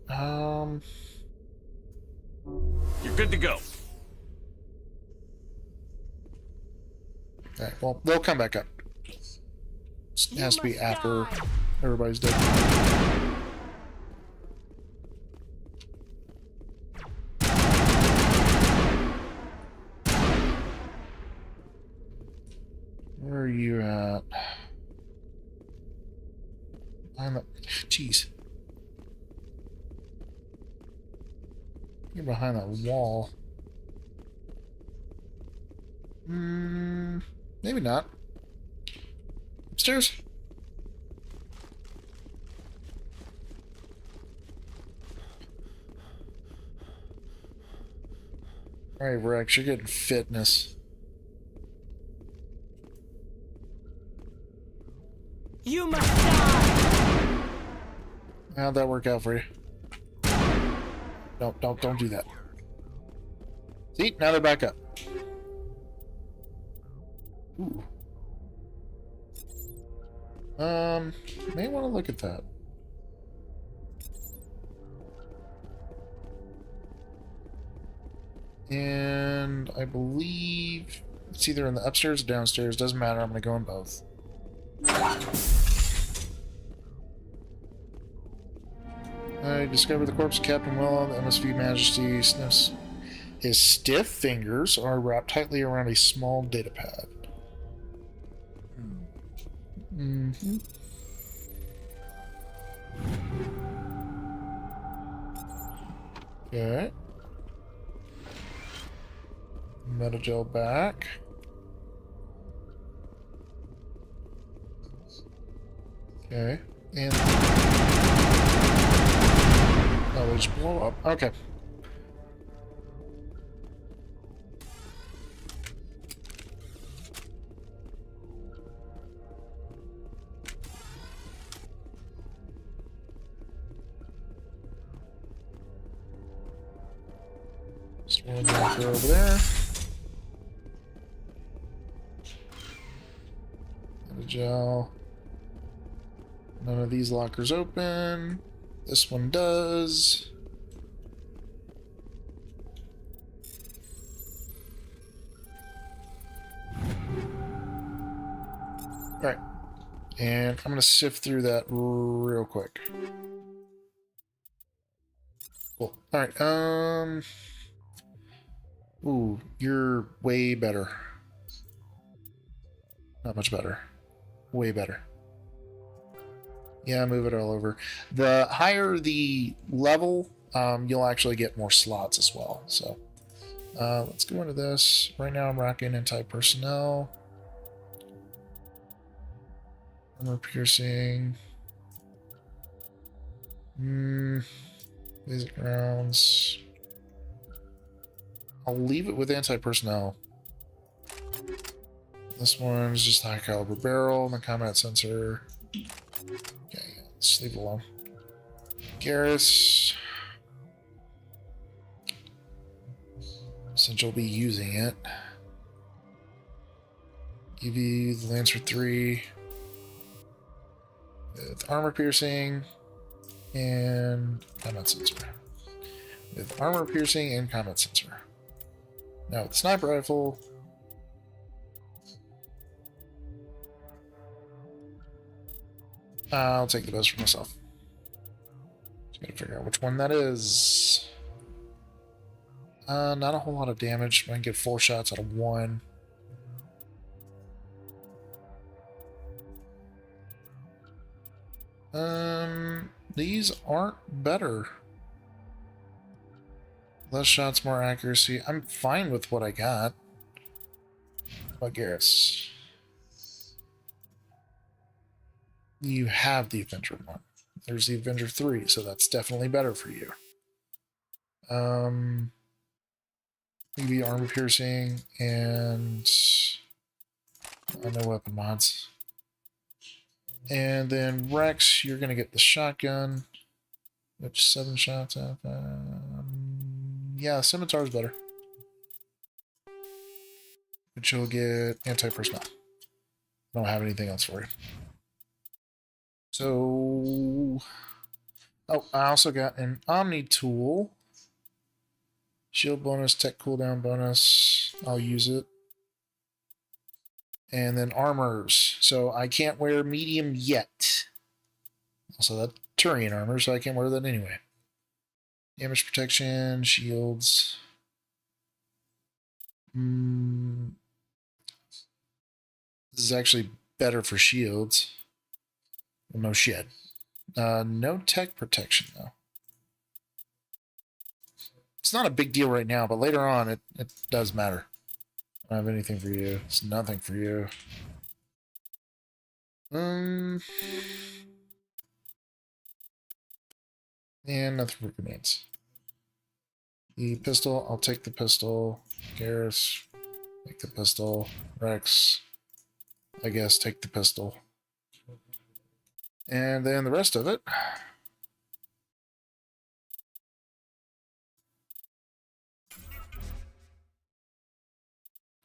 You're good to go. Okay, well, they'll come back up. It has to be after everybody's dead. Where are you at? Behind the... Jeez. You're behind that wall. Maybe not. Upstairs. Alright, Rex, you're getting fitness. You must die! How'd that work out for you? No, don't do that. See? Now they're back up. Ooh. May want to look at that. And I believe it's either in the upstairs or downstairs. Doesn't matter. I'm going to go in both. I discovered the corpse of Captain Willow. The MSV Majesty sniffs. His stiff fingers are wrapped tightly around a small data pad. Mm-hmm. Okay. Metagel back. Okay. And... oh, they just blow up. Okay. Just one locker over there. And a gel. None of these lockers open. This one does. Alright. And I'm going to sift through that real quick. Cool. Alright, ooh, you're way better. Not much better. Way better. Yeah, move it all over. The higher the level, you'll actually get more slots as well. So, let's go into this. Right now I'm rocking anti-personnel. Armor piercing. Basic rounds. I'll leave it with anti-personnel. This one's just high caliber barrel and the combat sensor. Okay, let's leave it alone. Garrus. Since you'll be using it. Give you the Lancer 3 with armor piercing and combat sensor. With armor piercing and combat sensor. Now with the sniper rifle. I'll take the best for myself. Just gotta figure out which one that is. Not a whole lot of damage. I can get 4 shots out of 1. These aren't better. Less shots, more accuracy. I'm fine with what I got. But Garrus, you have the Avenger 1. There's the Avenger 3, so that's definitely better for you. Maybe armor piercing and no weapon mods. And then Rex, you're gonna get the shotgun, which 7 shots out. Yeah, Scimitar's better. But you'll get anti-personnel. Don't have anything else for you. So, oh, I also got an Omni tool. Shield bonus, tech cooldown bonus. I'll use it. And then armors. So I can't wear medium yet. Also that Turian armor, so I can't wear that anyway. Damage protection, shields. This is actually better for shields. Well, no shit. No tech protection though. It's not a big deal right now, but later on it does matter. I don't have anything for you. It's nothing for you. And nothing for grenades. The pistol, I'll take the pistol. Garrus, take the pistol. Rex, I guess, take the pistol. And then the rest of it.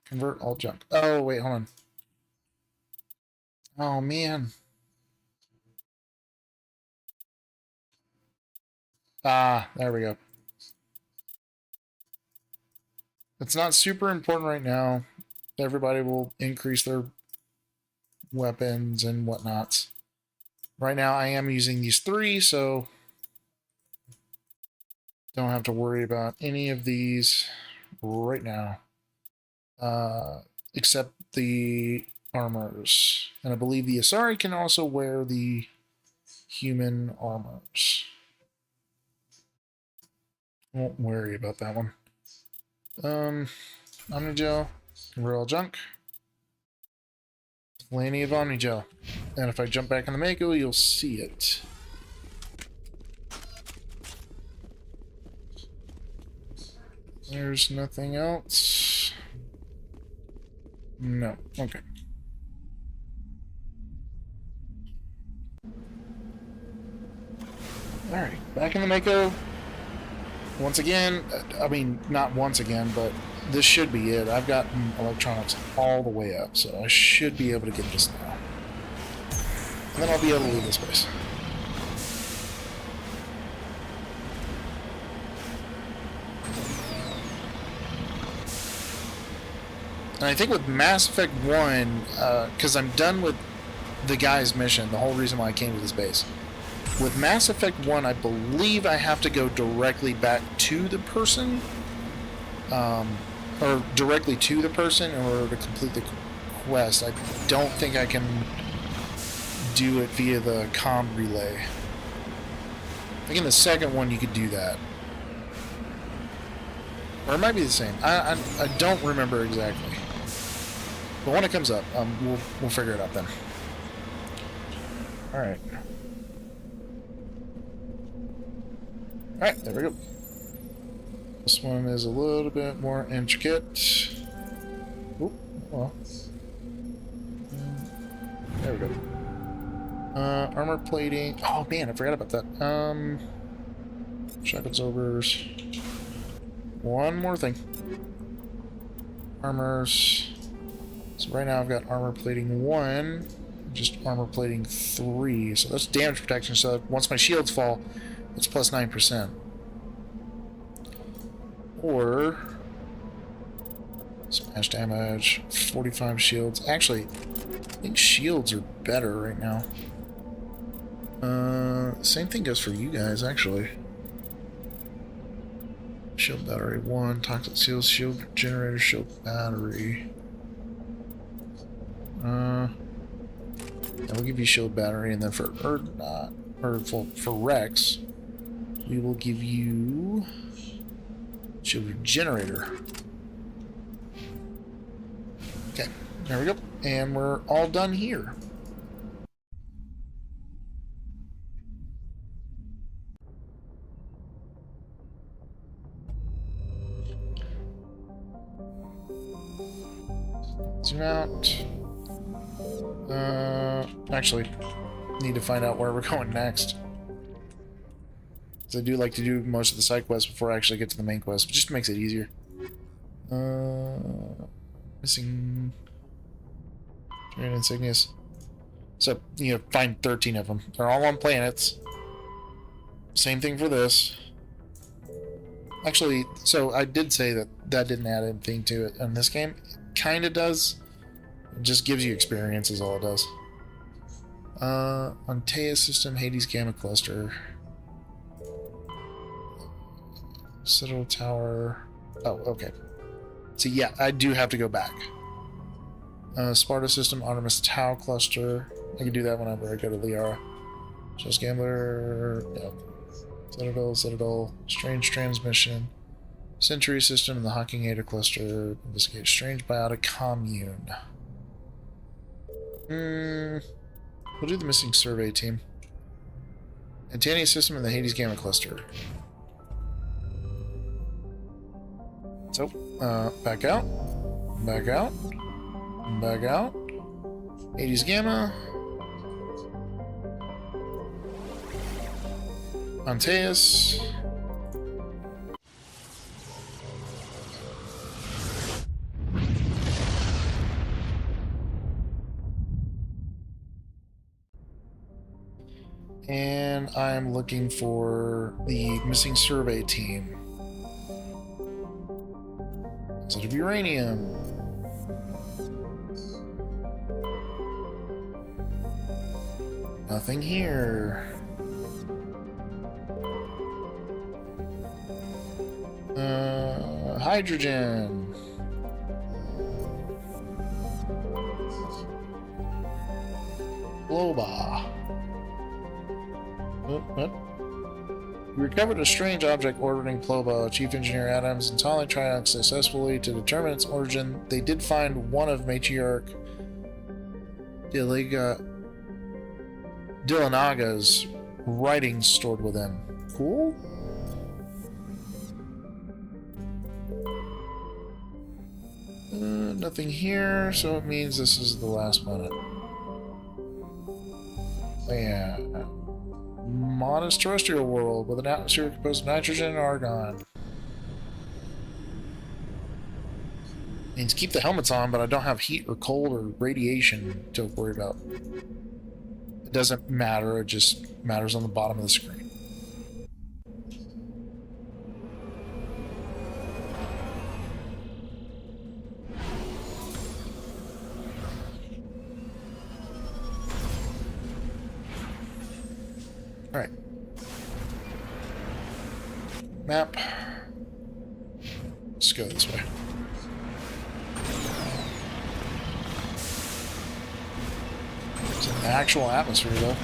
Convert all junk. Oh, wait, hold on. Oh, man. Ah, there we go. It's not super important right now. Everybody will increase their weapons and whatnots. Right now, I am using these 3, so don't have to worry about any of these right now. Except the armors. And I believe the Asari can also wear the human armors. Won't worry about that one. Omnigel, convert all junk. Plenty of Omnigel. And if I jump back in the Mako, you'll see it. There's nothing else. No. Okay. Alright, back in the Mako. Once again, I mean, not once again, but this should be it. I've gotten electronics all the way up, so I should be able to get this now. And then I'll be able to leave this place. And I think with Mass Effect 1, because I'm done with the guy's mission, the whole reason why I came to this base. With Mass Effect 1, I believe I have to go directly back to the person, or directly to the person in order to complete the quest. I don't think I can do it via the comm relay. I think in the second one you could do that. Or it might be the same. I don't remember exactly. But when it comes up, we'll figure it out then. Alright. Alright, there we go. This one is a little bit more intricate. Oh, well. There we go. Armor plating. Oh man, I forgot about that. Shock absorbers. One more thing. Armors. So right now I've got armor plating 1, just armor plating 3. So that's damage protection. So once my shields fall, it's plus 9%. Or smash damage, 45 shields. Actually, I think shields are better right now. Same thing goes for you guys, actually. Shield battery 1, toxic seals, shield generator, shield battery. We'll give you shield battery, and then for Rex, we will give you shield generator. Okay, there we go, and we're all done here. Zoom out. Actually, need to find out where we're going next. Because I do like to do most of the side quests before I actually get to the main quest. It just makes it easier. Missing... insignias. So, you know, find 13 of them. They're all on planets. Same thing for this. Actually, so I did say that that didn't add anything to it in this game. It kind of does. It just gives you experience is all it does. Antaeus system, Hades Gamma Cluster. Citadel Tower. Oh, okay. So yeah, I do have to go back. Sparta system, Artemis Tau Cluster. I can do that whenever I go to Liara. Just Gambler. No. Citadel. Strange Transmission. Century system, and the Hawking Ada Cluster. Investigate Strange Biotic Commune. We'll do the missing survey team. Antania system and the Hades Gamma Cluster. So, back out. Back out. Back out. Hades Gamma. Antaeus. And I'm looking for the missing survey team. Instead of uranium. Nothing here. Hydrogen. Globa. What? We recovered a strange object orbiting Ploba. Chief Engineer Adams and Tali tried successfully to determine its origin. They did find one of Matriarch Dilanaga's writings stored within. Cool? Nothing here, so it means this is the last planet. Yeah. Modest terrestrial world with an atmosphere composed of nitrogen and argon. Means keep the helmets on, but I don't have heat or cold or radiation to worry about. It doesn't matter, it just matters on the bottom of the screen. Alright. Map. Let's go this way. It's an actual atmosphere, though.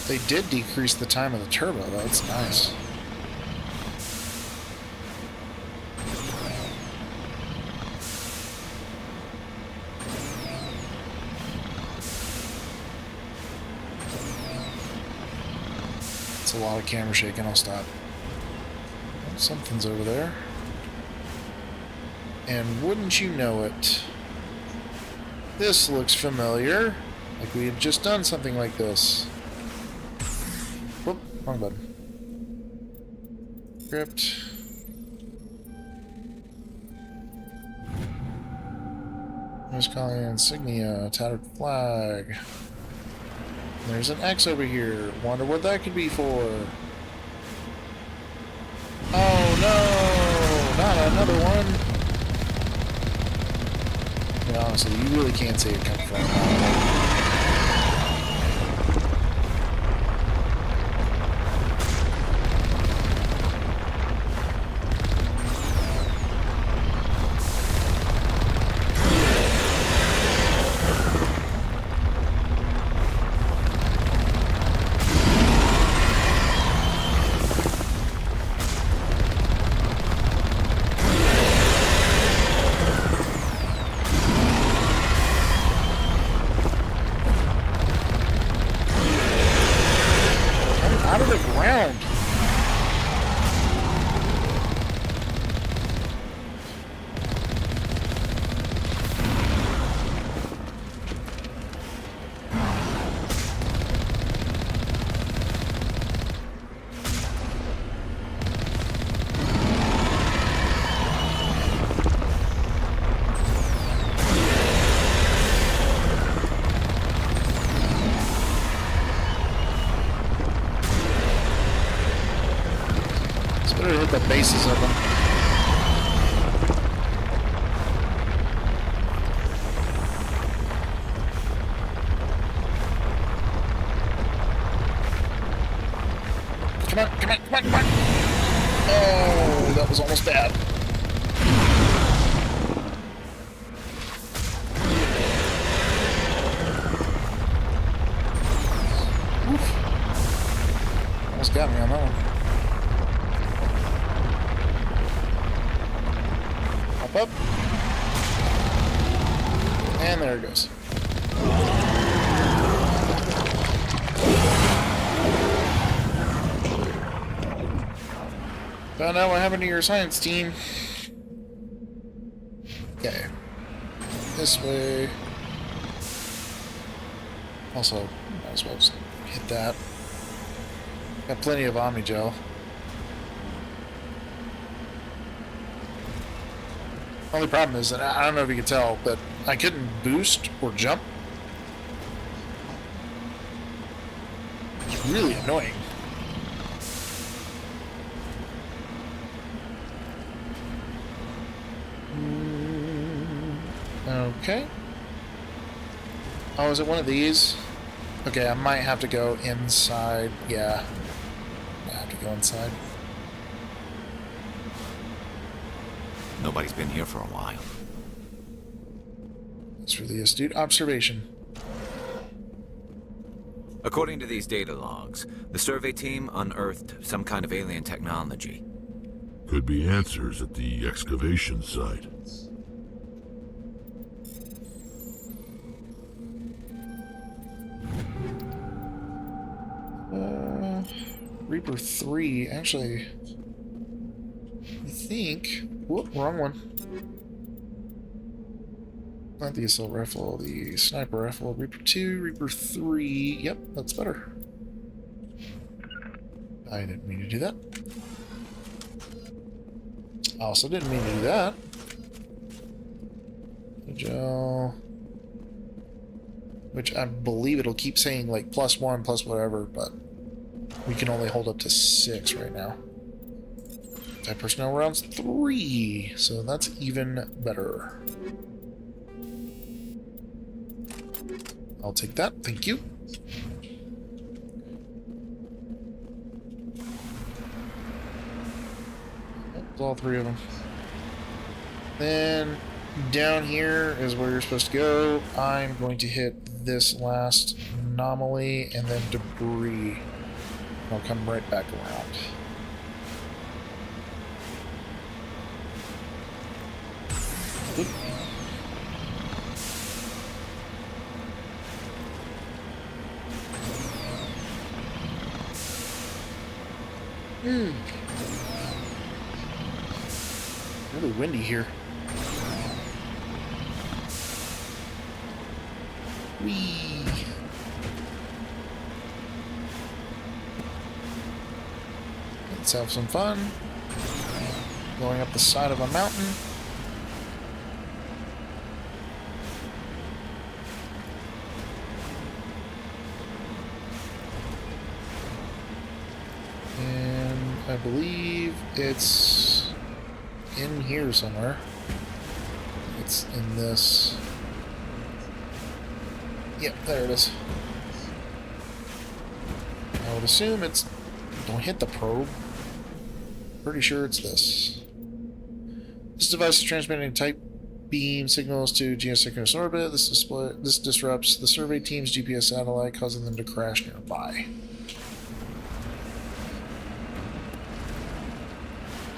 They did decrease the time of the turbo, though. That's nice. It's a lot of camera shaking. I'll stop. Something's over there. And wouldn't you know it, this looks familiar. Like we have just done something like this. Whoop, wrong button. Crypt. There's calling insignia, tattered flag. There's an X over here. Wonder what that could be for. Oh no! Not another one! I mean, honestly, you really can't say it comes from. Out of the ground. Better hit the bases of them. Come on, come on, come on, come on! Oh, that was almost bad. Oof. Almost got me on that one. Up. And there it goes. Found out what happened to your science team. Okay. This way. Also, might as well just hit that. Got plenty of Omnigel. Only problem is that I don't know if you can tell, but I couldn't boost or jump. It's really annoying. Okay. Oh, is it one of these? Okay, I might have to go inside. Yeah. I have to go inside. Nobody's been here for a while. It's really astute observation. According to these data logs, the survey team unearthed some kind of alien technology. Could be answers at the excavation site. Reaper 3, actually, I think... Whoop, wrong one. Not the assault rifle, the sniper rifle. Reaper 2, Reaper 3. Yep, that's better. I didn't mean to do that. I also didn't mean to do that. Gel. Which I believe it'll keep saying like +1, plus whatever, but we can only hold up to 6 right now. Anti-personnel rounds 3, so that's even better. I'll take that, thank you. That's all 3 of them. Then down here is where you're supposed to go. I'm going to hit this last anomaly and then debris. I'll come right back around. Oop. Really windy here. Whee! Let's have some fun. Going up the side of a mountain. And I believe it's in here somewhere. It's in this. Yep, there it is. I would assume it's... Don't hit the probe. Pretty sure it's this. This device is transmitting type beam signals to geosynchronous orbit. This disrupts the survey team's GPS satellite, causing them to crash nearby.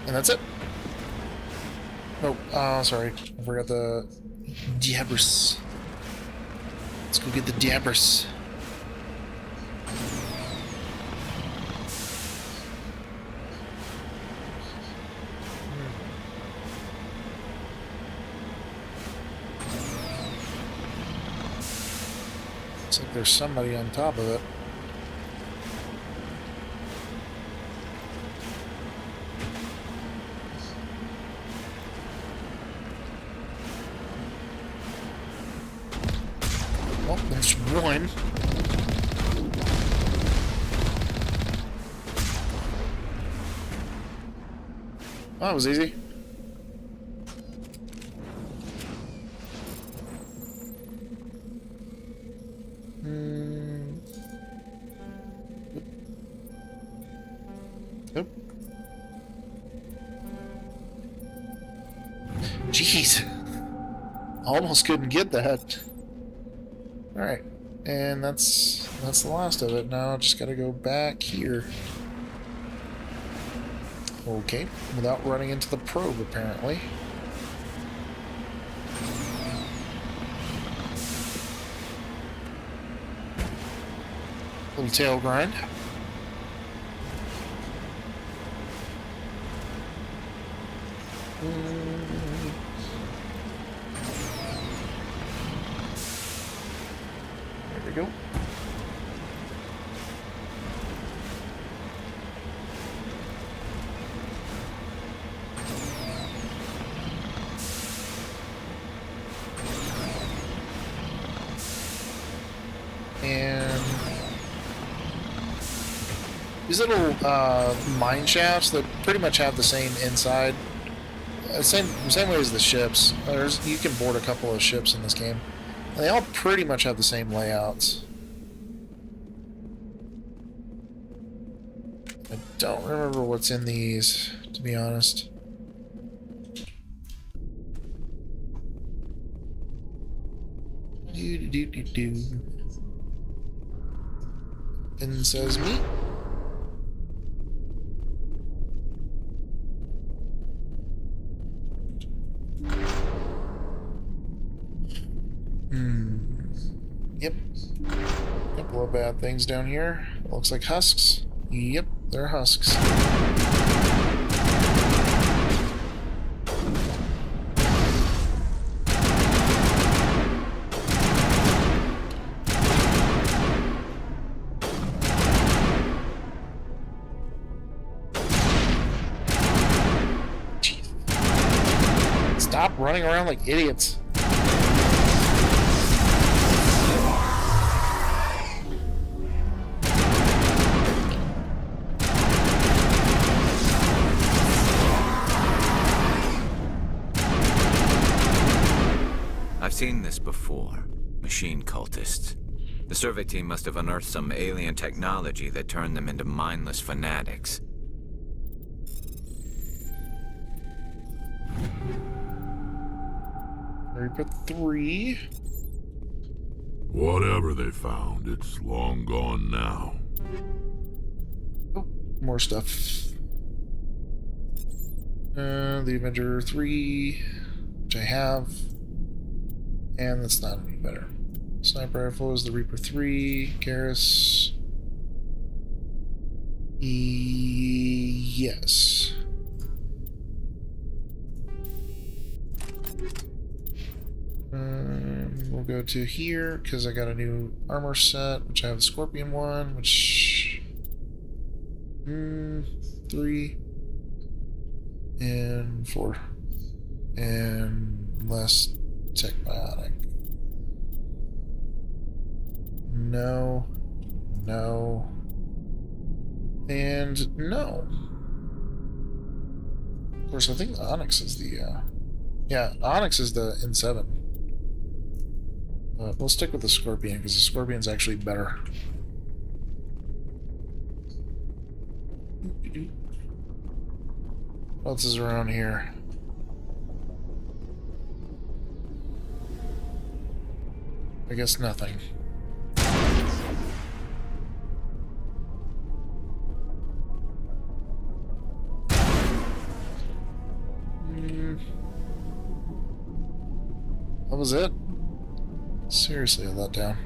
And that's it. Oh, sorry. I forgot the Dabbers. Let's go get the Dabbers. Looks like there's somebody on top of it. Well, there's one. Oh, that was easy. Nope. Jeez. Almost couldn't get that. Alright. And that's the last of it. Now just gotta go back here. Okay. Without running into the probe, apparently. Little tail grind. There we go. And these little mine shafts that pretty much have the same inside, same way as the ships. You can board a couple of ships in this game. And they all pretty much have the same layouts. I don't remember what's in these, to be honest. And says meat. Yep. Couple of bad things down here. Looks like husks. Yep, they're husks. Jeez. Stop running around like idiots. I've seen this before. Machine cultists. The survey team must have unearthed some alien technology that turned them into mindless fanatics. Reaper 3. Whatever they found, it's long gone now. Oh, more stuff. The Avenger 3, which I have. And that's not any better. Sniper rifle is the Reaper 3. Garrus. Yes. We'll go to here because I got a new armor set, which I have the Scorpion one, which 3 and 4 and less tech biotic. No, no, and no. Of course, I think the Onyx is the yeah, Onyx is the N7. We'll stick with the Scorpion because the Scorpion's actually better. What else is around here? I guess nothing. That was it? Seriously, a letdown.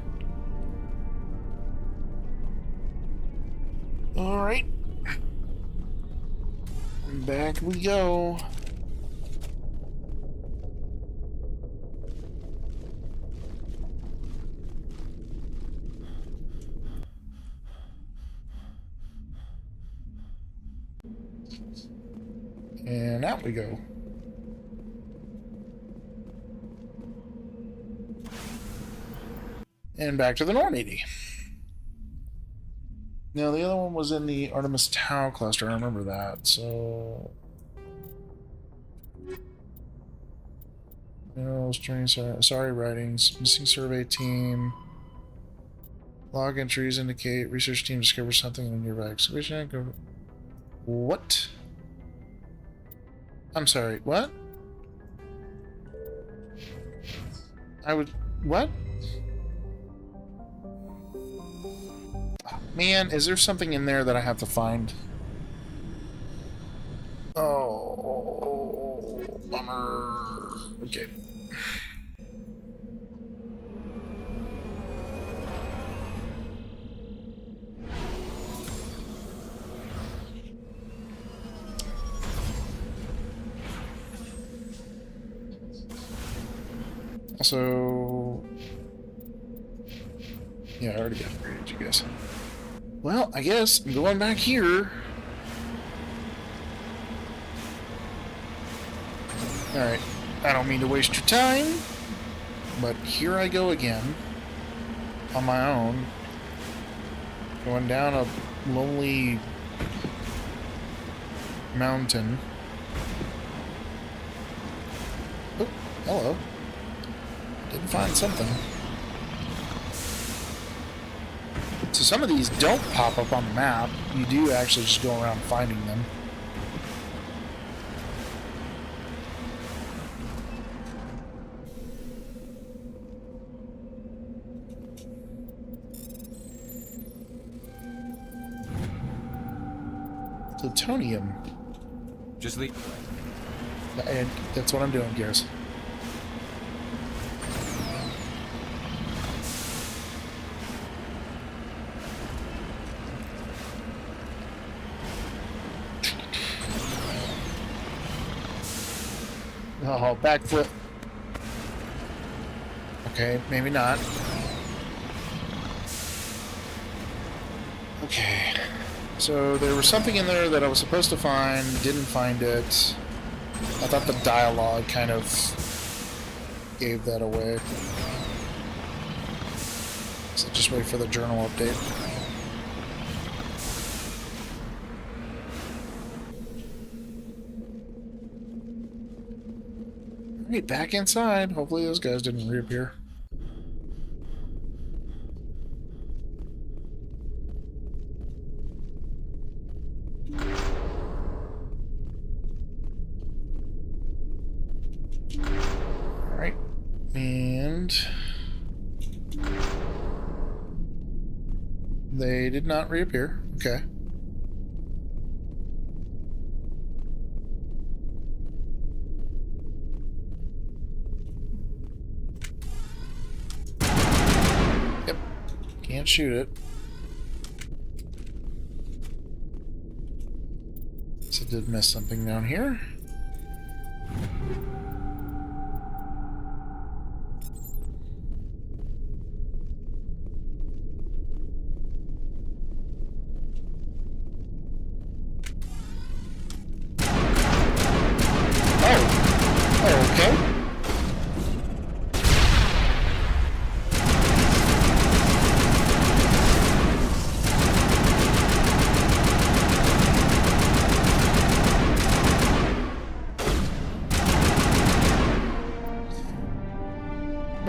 Alright. Back we go. And out we go. And back to the Normandy. Now, the other one was in the Artemis Tau cluster. I remember that, so... No, sorry writings. Missing survey team. Log entries indicate research team discovers something in a nearby excavation. What? I'm sorry, what? What? Man, is there something in there that I have to find? Oh, bummer. Okay. Also, yeah, I already upgraded you guys. Well, I guess I'm going back here. Alright, I don't mean to waste your time, but here I go again, on my own, going down a lonely mountain. Oh, hello. Didn't find something. So some of these don't pop up on the map. You do actually just go around finding them. Plutonium. Just leave. And that's what I'm doing, Gears. Oh, backflip. Okay, maybe not. Okay. So there was something in there that I was supposed to find, didn't find it. I thought the dialogue kind of gave that away. So just wait for the journal update. Alright, back inside. Hopefully those guys didn't reappear. Alright. And they did not reappear. Okay. Can't shoot it. So I did miss something down here. Oh, okay.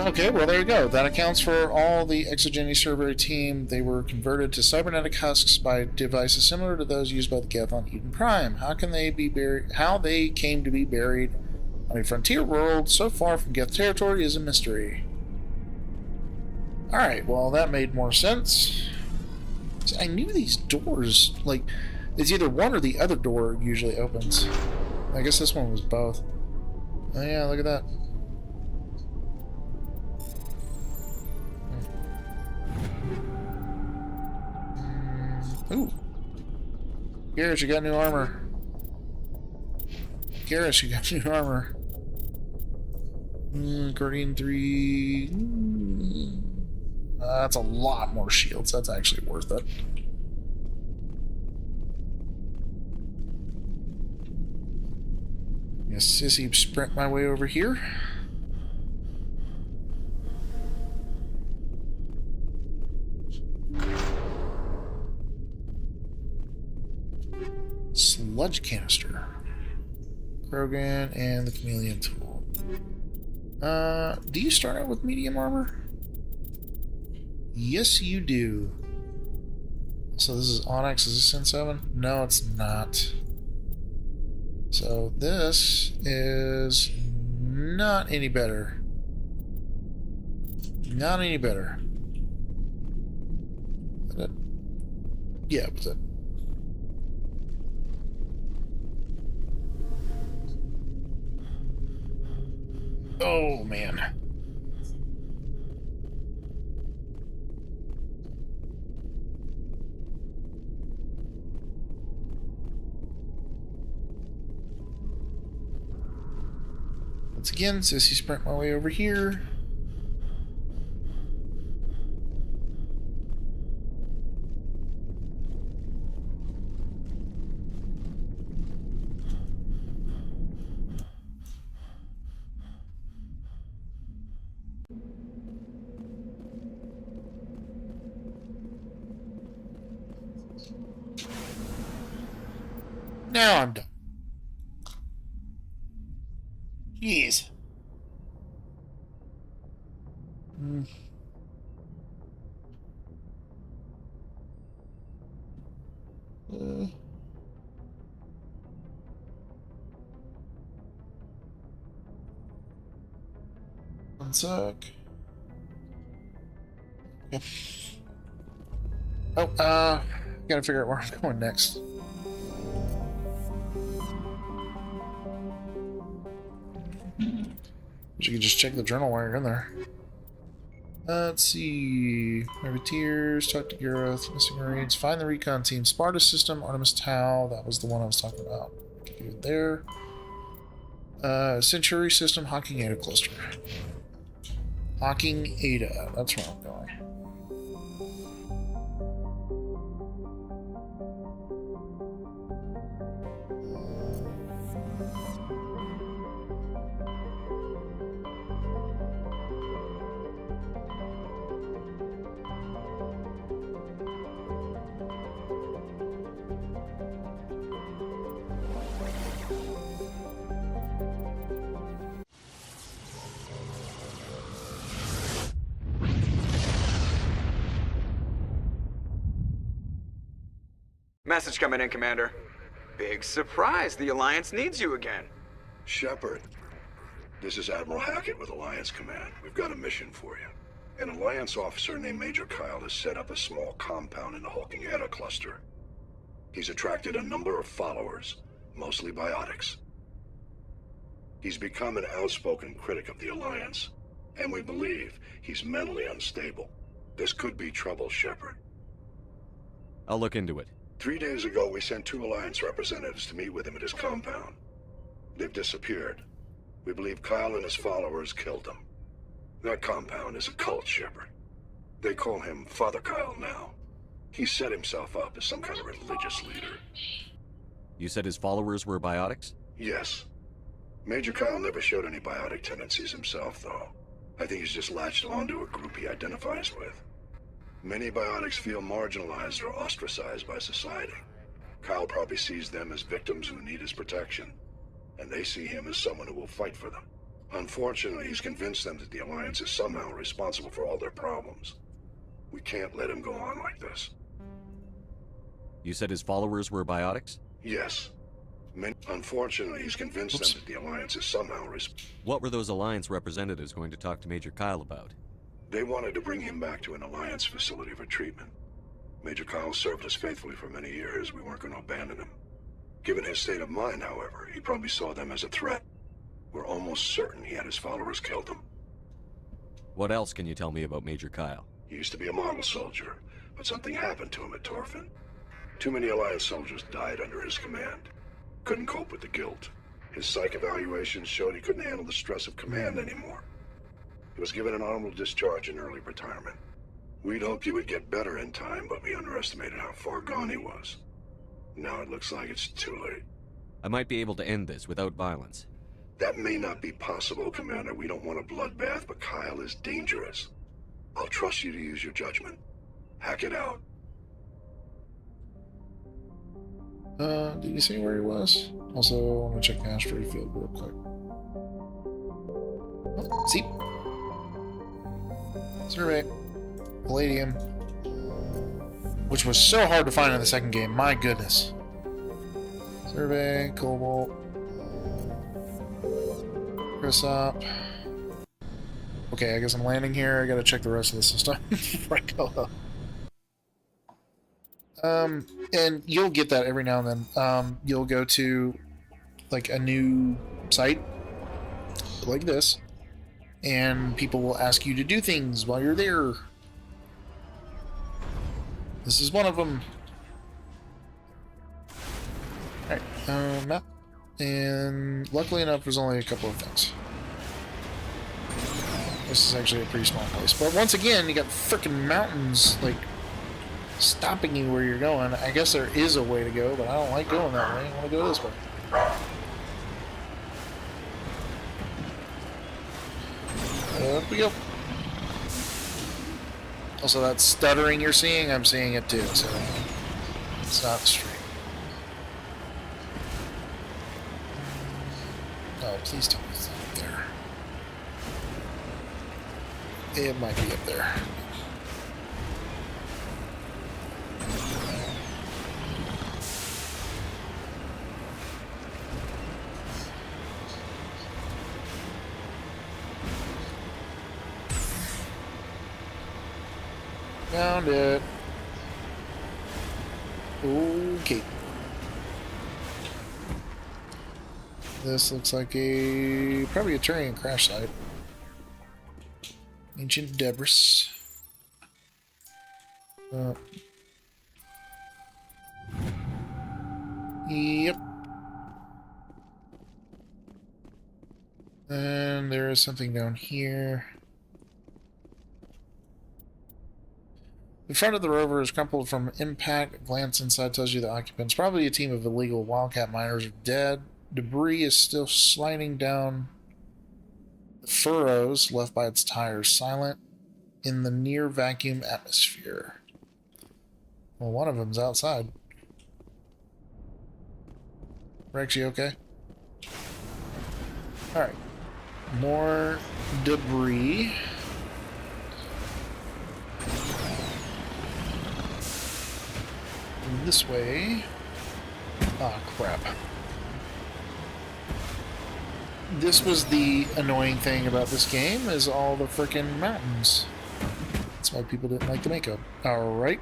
Okay, well there you go. That accounts for all the Exogeny Survey team. They were converted to cybernetic husks by devices similar to those used by the Geth on Eden Prime. How can they be buried? How they came to be buried on a frontier world so far from Geth territory is a mystery. Alright, well that made more sense. See, I knew these doors, like, it's either one or the other door usually opens. I guess this one was both. Oh yeah, look at that. Ooh. Garrus, you got new armor. Garrus, you got new armor. Guardian 3. That's a lot more shields. That's actually worth it. Yes, sissy sprint my way over here. Sludge canister. Krogan and the chameleon tool. Do you start out with medium armor? Yes, you do. So this is Onyx. Is this Sin 7? No, it's not. So this is not any better. Not any better. Yeah, but that. Oh, man. Once again, sissy sprint my way over here. Now I'm done. Jeez. One sec. Yep. Oh, gotta figure out where I'm going next. You can just check the journal while you're in there. Let's see. Privateers, talk to Gareth, missing Marines, find the recon team, Sparta system, Artemis Tau, that was the one I was talking about. There. Century system, Hawking Ada cluster. Hawking Ada, that's where I'm going. Message coming in, Commander. Big surprise, the Alliance needs you again. Shepard, this is Admiral Hackett with Alliance Command. We've got a mission for you. An Alliance officer named Major Kyle has set up a small compound in the Hawking Ada cluster. He's attracted a number of followers, mostly biotics. He's become an outspoken critic of the Alliance, and we believe he's mentally unstable. This could be trouble, Shepard. I'll look into it. 3 days ago, we sent 2 Alliance representatives to meet with him at his compound. They've disappeared. We believe Kyle and his followers killed them. That compound is a cult, Shepard. They call him Father Kyle now. He set himself up as some kind of religious leader. You said his followers were biotics? Yes. Major Kyle never showed any biotic tendencies himself, though. I think he's just latched onto a group he identifies with. Many biotics feel marginalized or ostracized by society. Kyle probably sees them as victims who need his protection, and they see him as someone who will fight for them. Unfortunately, he's convinced them that the Alliance is somehow responsible for all their problems. We can't let him go on like this. You said his followers were biotics? Yes. Unfortunately, he's convinced them that the Alliance is somehow responsible. What were those Alliance representatives going to talk to Major Kyle about? They wanted to bring him back to an Alliance facility for treatment. Major Kyle served us faithfully for many years. We weren't going to abandon him. Given his state of mind, however, he probably saw them as a threat. We're almost certain he had his followers killed him. What else can you tell me about Major Kyle? He used to be a model soldier, but something happened to him at Torfin. Too many Alliance soldiers died under his command. Couldn't cope with the guilt. His psych evaluations showed he couldn't handle the stress of command anymore. He was given an honorable discharge in early retirement. We'd hoped he would get better in time, but we underestimated how far gone he was. Now it looks like it's too late. I might be able to end this without violence. That may not be possible, Commander. We don't want a bloodbath, but Kyle is dangerous. I'll trust you to use your judgment. Hack it out. Did you see where he was? Also, I want to check the asteroid field real quick. Oh, see? Survey. Palladium. Which was so hard to find in the second game, my goodness. Survey, Cobalt. Press up. Okay, I guess I'm landing here. I gotta check the rest of the system before I go up. And you'll get that every now and then. You'll go to like a new site like this, and people will ask you to do things while you're there. This is one of them. Alright, map. And luckily enough, there's only a couple of things. This is actually a pretty small place. But once again, you got freaking mountains, like, stopping you where you're going. I guess there is a way to go, but I don't like going that way. I want to go this way. Up we go. Also, that stuttering you're seeing, I'm seeing it too, so it's not straight. Oh, please tell me it's up there. It might be up there. Found it. Okay. This looks like probably a Turian crash site. Ancient debris. Yep. And there is something down here. The front of the rover is crumpled from impact. A glance inside tells you the occupants, probably a team of illegal wildcat miners, are dead. Debris is still sliding down the furrows left by its tires, silent in the near vacuum atmosphere. Well, one of them's outside. Rex, you okay? Alright. More debris. This way. Ah, crap. This was the annoying thing about this game, is all the frickin' mountains. That's why people didn't like the makeup. Alright.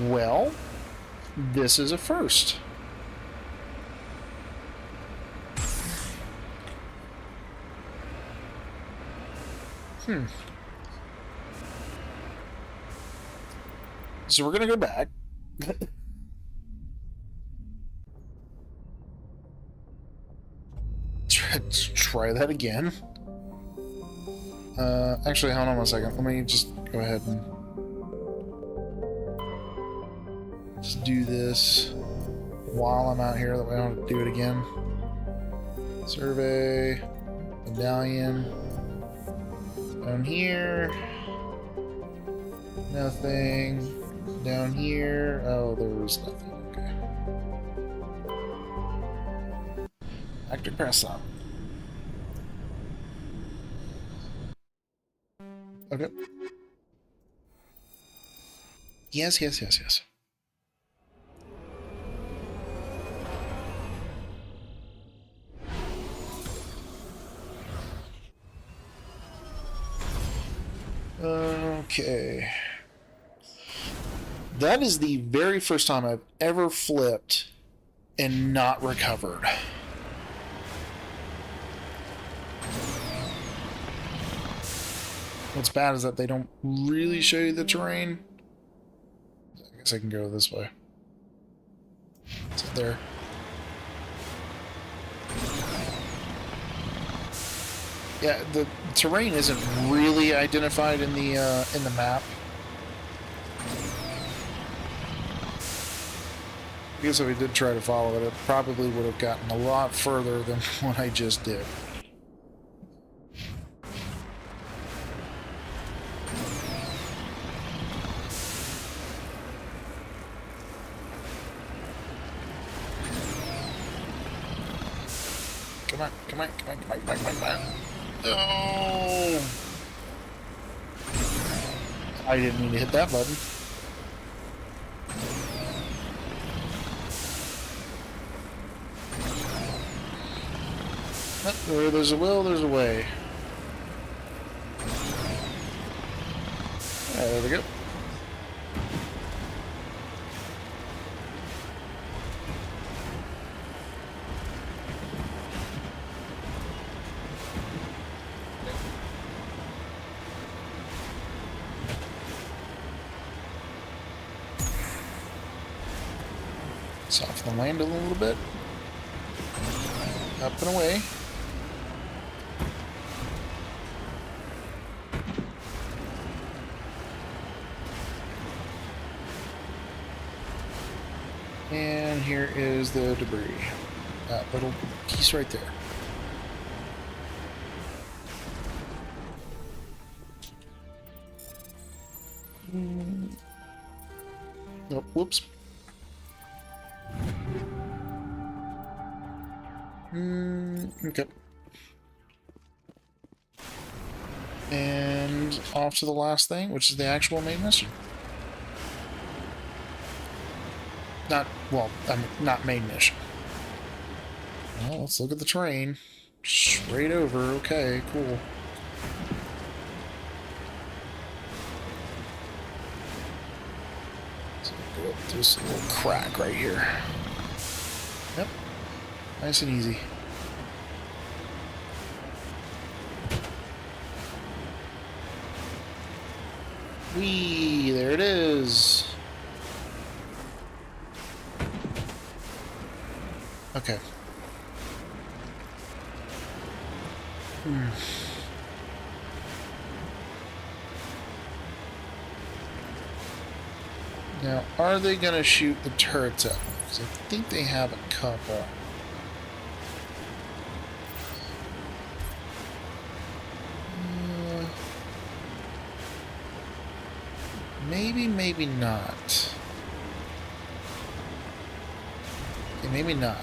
Well, this is a first. So we're gonna go back. Try that again. Actually, hold on one second. Let me just go ahead and just do this while I'm out here. That way I don't have to do it again. Survey. Medallion. Down here. Nothing. Down here. Oh, there was nothing. Okay. Actor press on. Okay. Yes. Okay. That is the very first time I've ever flipped and not recovered. What's bad is that they don't really show you the terrain. I guess I can go this way. It's there. Yeah, the terrain isn't really identified in the map. I guess if we did try to follow it, it probably would have gotten a lot further than what I just did. Come on. No! I didn't mean to hit that button. Where there's a will, there's a way. There we go. Soften the land a little bit. Up and away. And here is the debris. That little piece right there. Oh, whoops. Okay. And off to the last thing, which is the actual main mission. Not main mission. Well, let's look at the terrain. Straight over. Okay, cool. So go up this little crack right here. Yep. Nice and easy. Whee! There it is. Okay. Now, are they going to shoot the turrets at me? Because I think they have a couple. Maybe, maybe not. Okay, maybe not.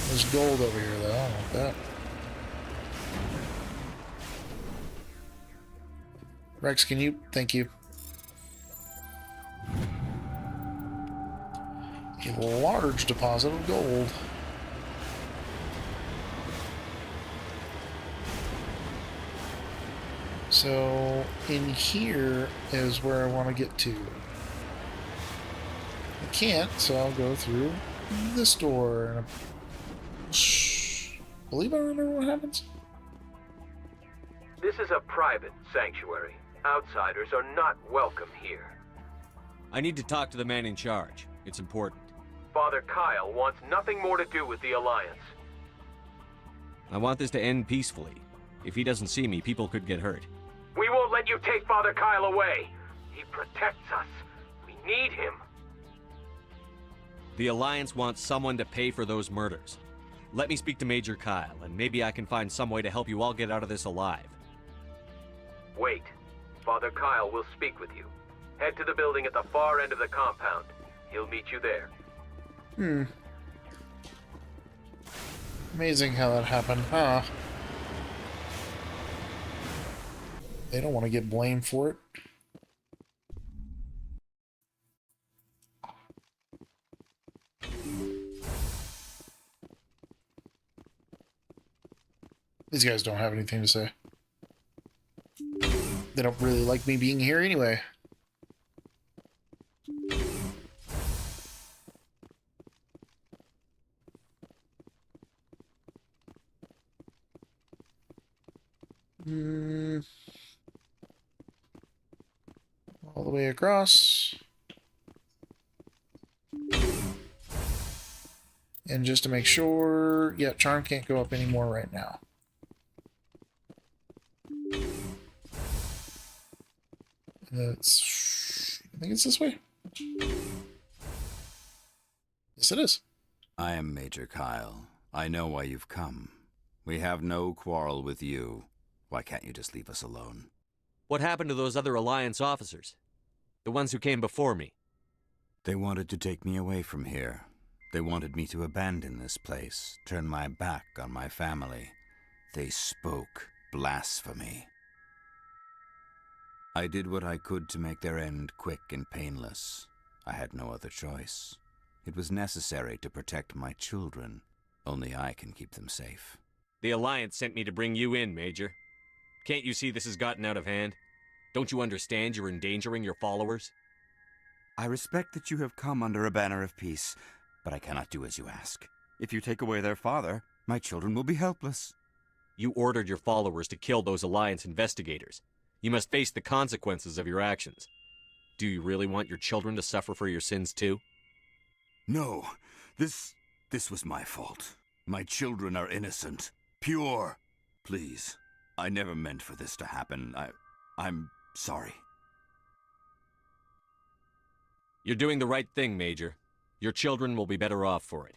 There's gold over here, though. I don't want that. Rex, can you? Thank you. A large deposit of gold. So, in here is where I want to get to. I can't, so I'll go through this door. I believe I remember what happens. This is a private sanctuary. Outsiders are not welcome here. I need to talk to the man in charge. It's important. Father Kyle wants nothing more to do with the Alliance. I want this to end peacefully. If he doesn't see me, people could get hurt. We won't let you take Father Kyle away. He protects us. We need him. The Alliance wants someone to pay for those murders. Let me speak to Major Kyle, and maybe I can find some way to help you all get out of this alive. Wait. Father Kyle will speak with you. Head to the building at the far end of the compound. He'll meet you there. Amazing how that happened, huh? They don't want to get blamed for it. These guys don't have anything to say. They don't really like me being here anyway. All the way across. And just to make sure, yeah, charm can't go up anymore right now. That's, I think it's this way. Yes, it is. I am Major Kyle. I know why you've come. We have no quarrel with you. Why can't you just leave us alone? What happened to those other Alliance officers? The ones who came before me? They wanted to take me away from here. They wanted me to abandon this place, turn my back on my family. They spoke blasphemy. I did what I could to make their end quick and painless. I had no other choice. It was necessary to protect my children. Only I can keep them safe. The Alliance sent me to bring you in, Major. Can't you see this has gotten out of hand? Don't you understand you're endangering your followers? I respect that you have come under a banner of peace, but I cannot do as you ask. If you take away their father, my children will be helpless. You ordered your followers to kill those Alliance investigators. You must face the consequences of your actions. Do you really want your children to suffer for your sins too? No, this was my fault. My children are innocent, pure. Please, I never meant for this to happen. I'm sorry. You're doing the right thing, Major. Your children will be better off for it.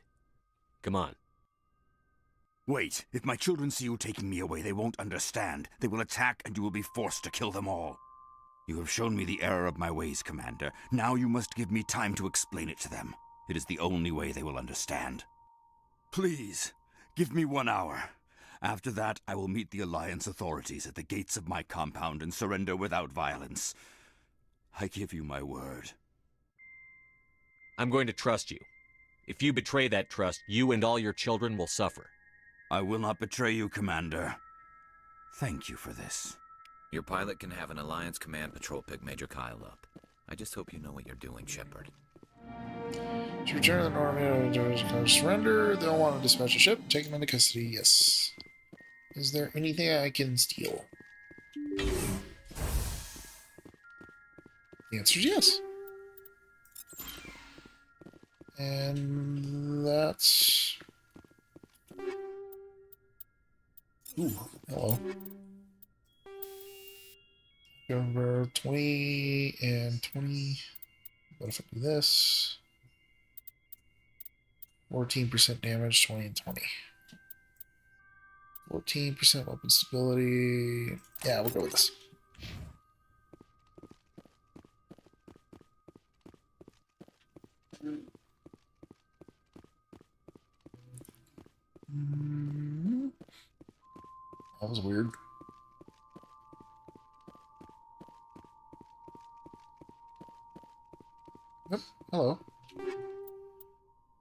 Come on. Wait, if my children see you taking me away, they won't understand. They will attack and you will be forced to kill them all. You have shown me the error of my ways, Commander. Now you must give me time to explain it to them. It is the only way they will understand. Please, give me 1 hour. After that, I will meet the Alliance authorities at the gates of my compound and surrender without violence. I give you my word. I'm going to trust you. If you betray that trust, you and all your children will suffer. I will not betray you, Commander. Thank you for this. Your pilot can have an Alliance Command patrol pick Major Kyle up. I just hope you know what you're doing, Shepard. To return to the Normandy, surrender. They'll want to dispatch a ship, take them into custody. Yes. Is there anything I can steal? The answer is yes. And that's... Ooh, hello. Over 20 and 20. What if I do this? 14% damage, 20 and 20. 14% weapon stability. Yeah, we'll go with this. That was weird. Yep, hello.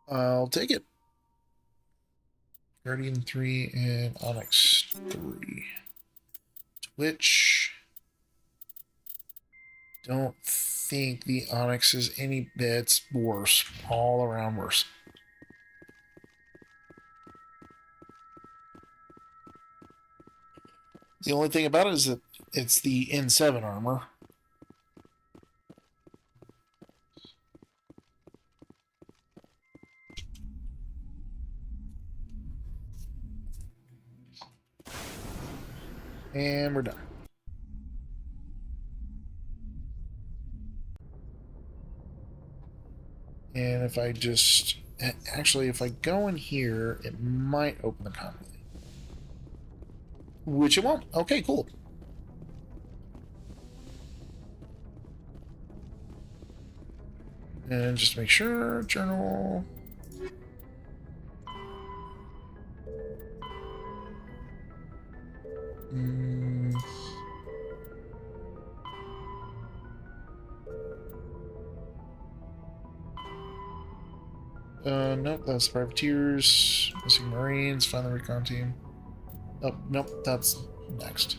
I'll take it. Guardian 3 and Onyx 3. Which don't think the Onyx is any bits worse. All around worse. The only thing about it is that it's the N7 armor. And we're done. And if I just... Actually, if I go in here, it might open the common. Which it won't. Okay, cool. And just make sure, journal... Nope, that's privateers, missing Marines, find the recon team. Oh, nope, that's next.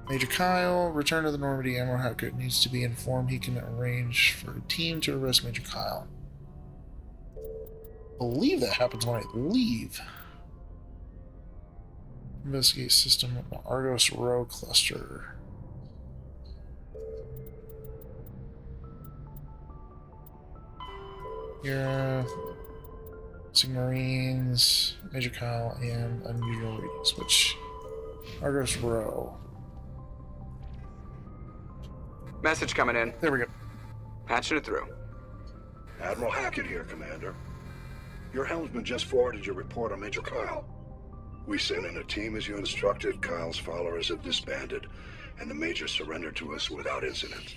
Major Kyle, return to the Normandy. Admiral Hackett needs to be informed he can arrange for a team to arrest Major Kyle. I believe that happens when I leave. Investigate system of the Argos Row cluster. Yeah. Marines, Major Kyle, and unusual readings, which Argos Row. Message coming in. There we go. Patching it through. Admiral Hackett here, Commander. Your helmsman just forwarded your report on Major Kyle. We sent in a team as you instructed. Kyle's followers have disbanded, and the Major surrendered to us without incident.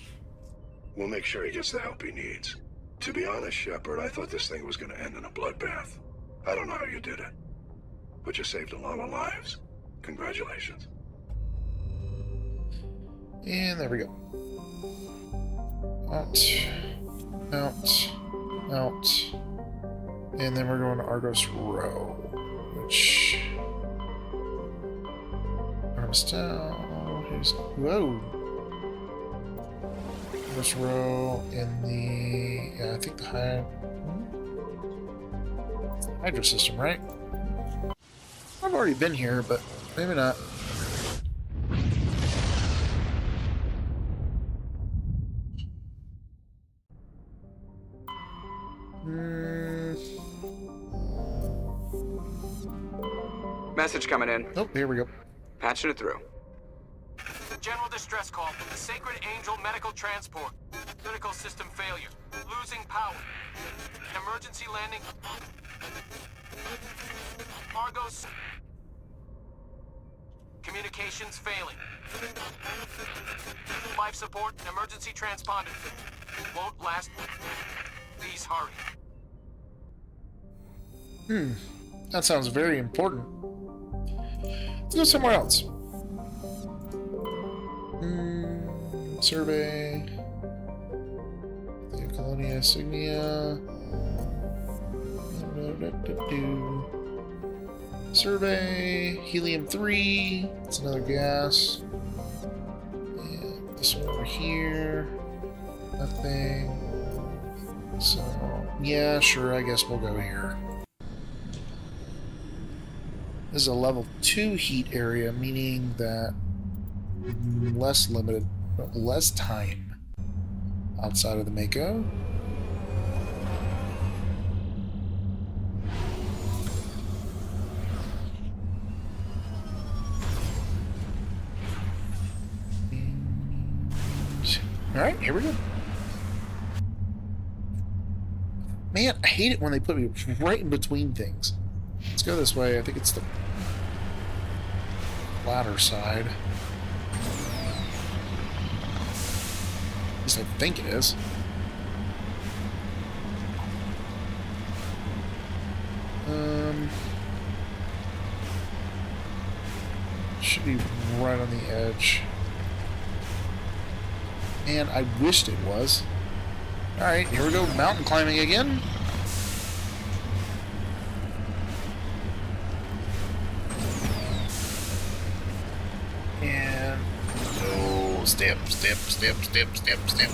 We'll make sure he gets the help he needs. To be honest, Shepard, I thought this thing was going to end in a bloodbath. I don't know how you did it, but you saved a lot of lives. Congratulations. And there we go. Out. Out. Out. And then we're going to Argos Row, which... Argos down. Here's... Whoa! Argos Row in the... Yeah, I think the Hydra system, right? I've already been here, but maybe not. Message coming in. Oh, here we go. Patching it through. General distress call from the Sacred Angel Medical Transport. Critical system failure. Losing power. An emergency landing. Argos. Communications failing. Life support and emergency transponder. Won't last. Please hurry. That sounds very important. Let's go somewhere else. Survey. The Colonia Signia. Survey. Helium-3. It's another gas. And this one over here. Nothing. So, yeah, sure, I guess we'll go here. This is a level 2 heat area, meaning that less limited, but less time outside of the Mako. Alright, here we go. Man, I hate it when they put me right in between things. Let's go this way. I think it's the ladder side. At least I think it is. Should be right on the edge. And I wished it was. Alright, here we go. Mountain climbing again. And oh, step, step, step, step, step, step.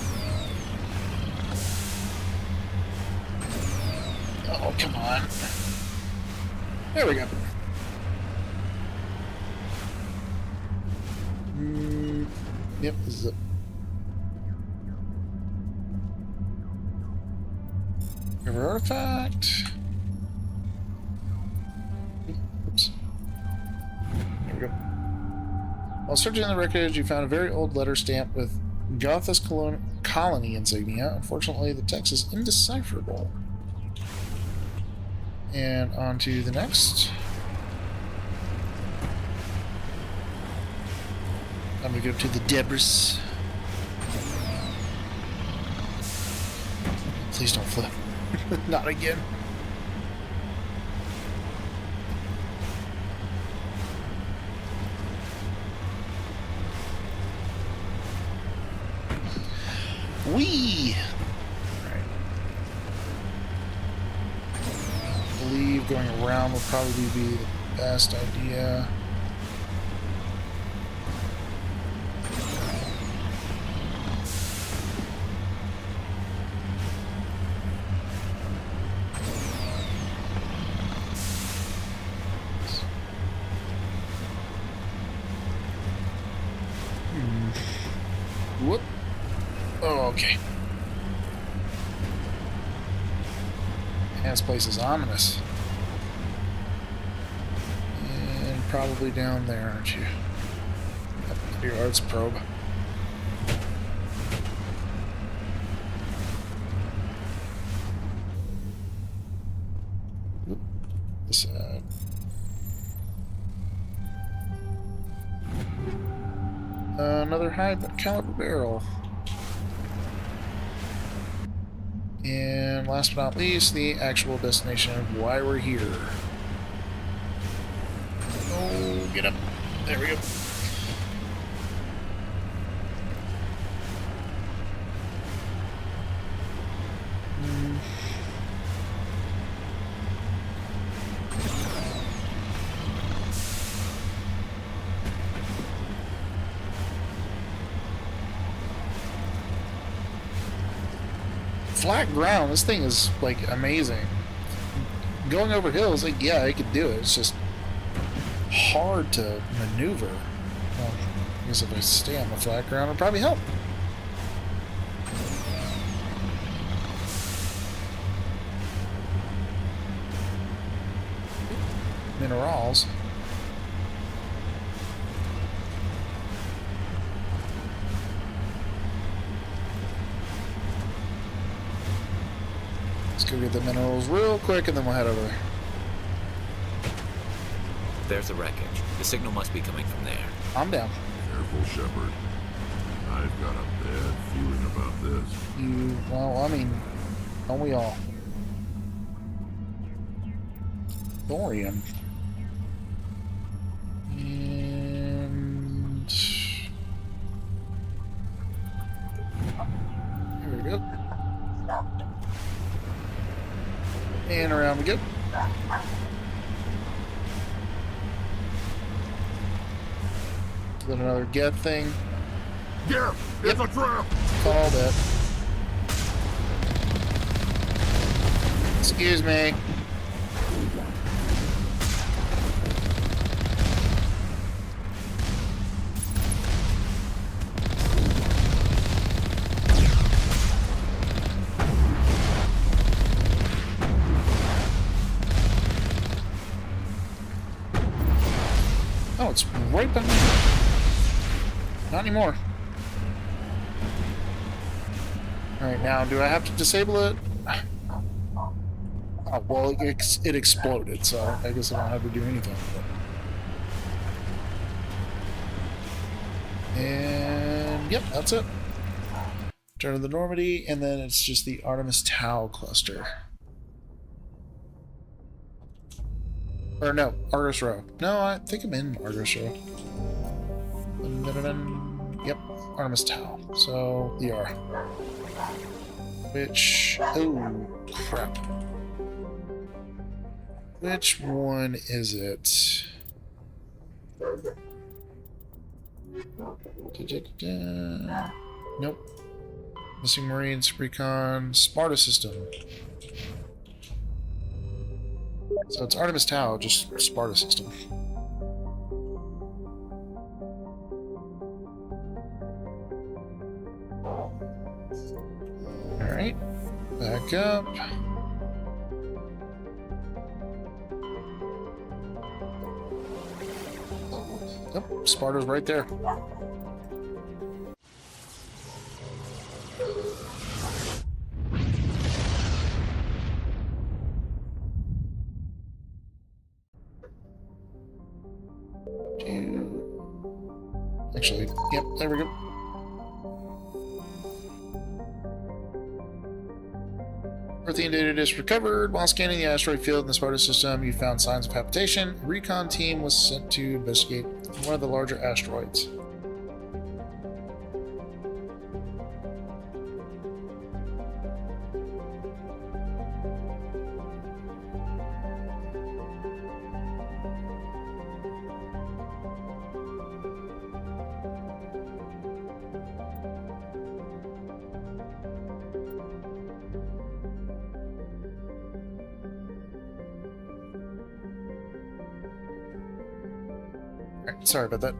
Oh, come on. There we go. Yep, this is it. River artifact. Oops. There we go. While searching the wreckage, you found a very old letter stamped with Gothas colony insignia. Unfortunately, the text is indecipherable. And on to the next. I'm going to go to the Debris. Please don't flip. Not again. Whee! Alright. I believe going around would probably be the best idea. Whoop. Oh, okay. Man, this place is ominous. And probably down there, aren't you? Up to your arts probe. Whoop. This side. Another high caliber barrel. And last but not least, the actual destination of why we're here. Oh, get up. There we go. Flat ground, this thing is like amazing. Going over hills, like, yeah, I could do it. It's just hard to maneuver. Well, I guess if I stay on the flat ground, it'll probably help. Minerals. Let's go get the minerals real quick and then we'll head over there. There's the wreckage. The signal must be coming from there. I'm down. Careful, Shepard. I've got a bad feeling about this. Well, I mean, don't we all? Thorium. And... Here we go. And around we go. Then another get thing. Yeah, it's a trap. Called it. Excuse me. Oh, it's right behind me. Not anymore. Alright, now, do I have to disable it? Oh, well, it exploded, so I guess I don't have to do anything with it. And, yep, that's it. Turn to the Normandy, and then it's just the Artemis Tau cluster. Or no, Argus Row. No, I think I'm in Argus Row. Yep, Artemis Tau. So, the R. Which... Oh, crap. Which one is it? Nope. Missing Marines, Recon, Sparta System. So it's Artemis Tau, just Sparta System. Alright. Back up. Oh, Sparta's right there. Actually, yep, there we go. Earthian data disk recovered. While scanning the asteroid field in the Sparta system, you found signs of habitation. A recon team was sent to investigate one of the larger asteroids. Sorry about that.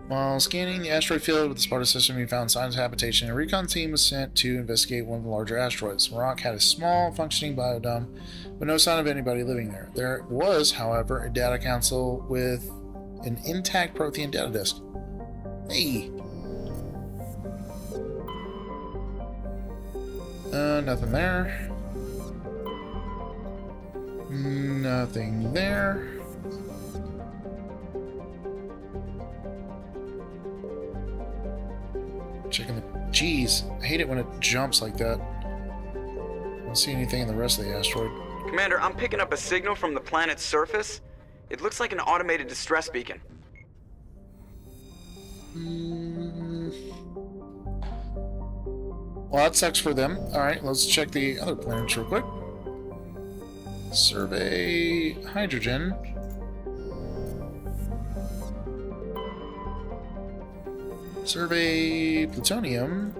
While scanning the asteroid field with the Sparta system, you found signs of habitation. A recon team was sent to investigate one of the larger asteroids. Maroc had a small, functioning biodome, but no sign of anybody living there. There was, however, a data console with an intact Prothean data disk. Hey! Nothing there. Nothing there. Checking the... Jeez, I hate it when it jumps like that. I don't see anything in the rest of the asteroid. Commander, I'm picking up a signal from the planet's surface. It looks like an automated distress beacon. Well, that sucks for them. Alright, let's check the other planets real quick. Survey hydrogen. Survey plutonium.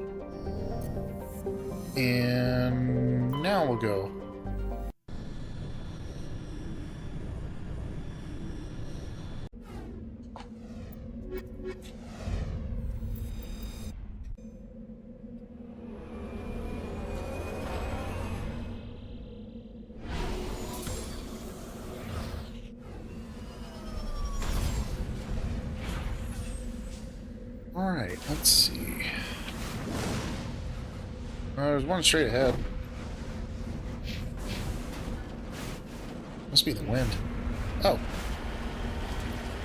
And now we'll go. Alright, let's see. There's one straight ahead. Must be the wind. Oh.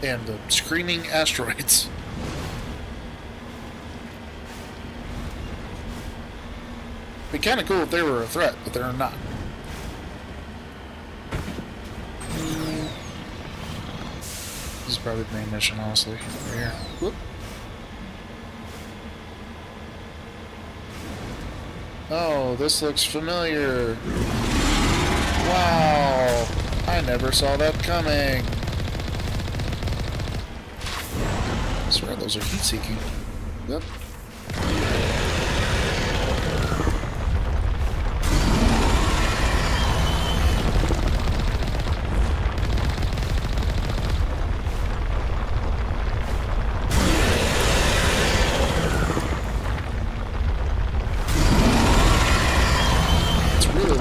And the screaming asteroids. Be kind of cool if they were a threat, but they're not. This is probably the main mission, honestly. Over here. Whoop. Oh, this looks familiar. Wow. I never saw that coming. I swear those are heat-seeking. Yep.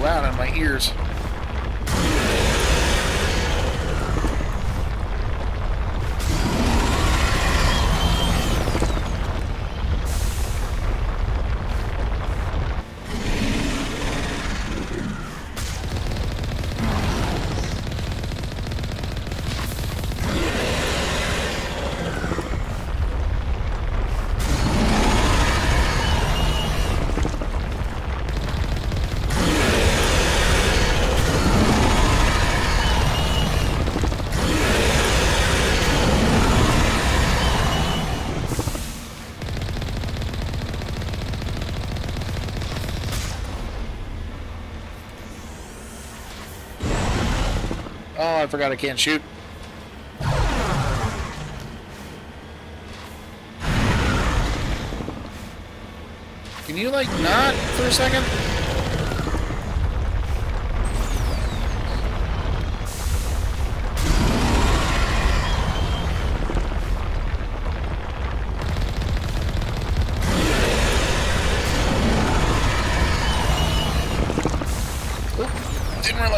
Loud in my ears. Oh, I forgot I can't shoot. Can you, like, not for a second?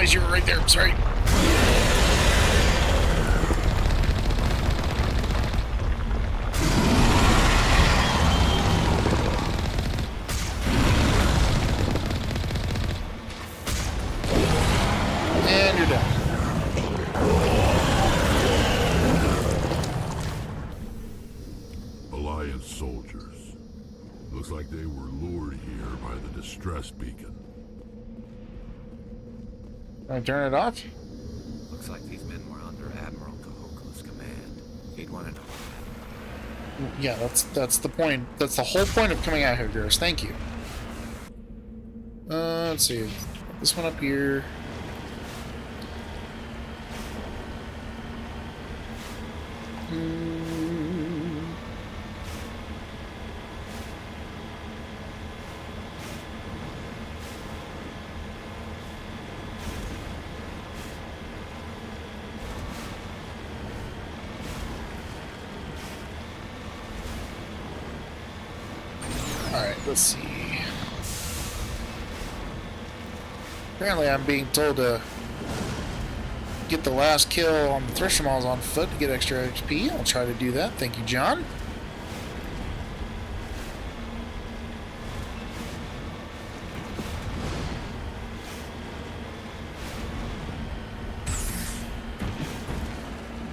realize you were right there. Sorry. And you're done. Alliance soldiers. Looks like they were lured here by the distress beacon. Can I turn it off? Looks like these men were under Admiral Kahoklu's command. He'd want to know. Yeah, that's the point. That's the whole point of coming out here, Garrus. Thank you. Let's see. This one up here. Alright, let's see. Apparently I'm being told to get the last kill on the Thresher Mauls on foot to get extra XP. I'll try to do that. Thank you, John.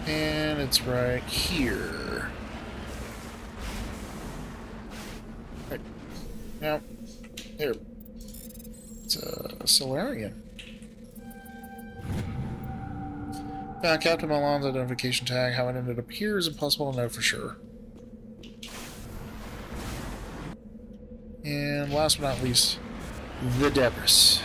And it's right here. Right. Now, there. It's a Solarian. Found Captain Milan's identification tag. How it ended up here is impossible to know for sure. And last but not least, the Debris.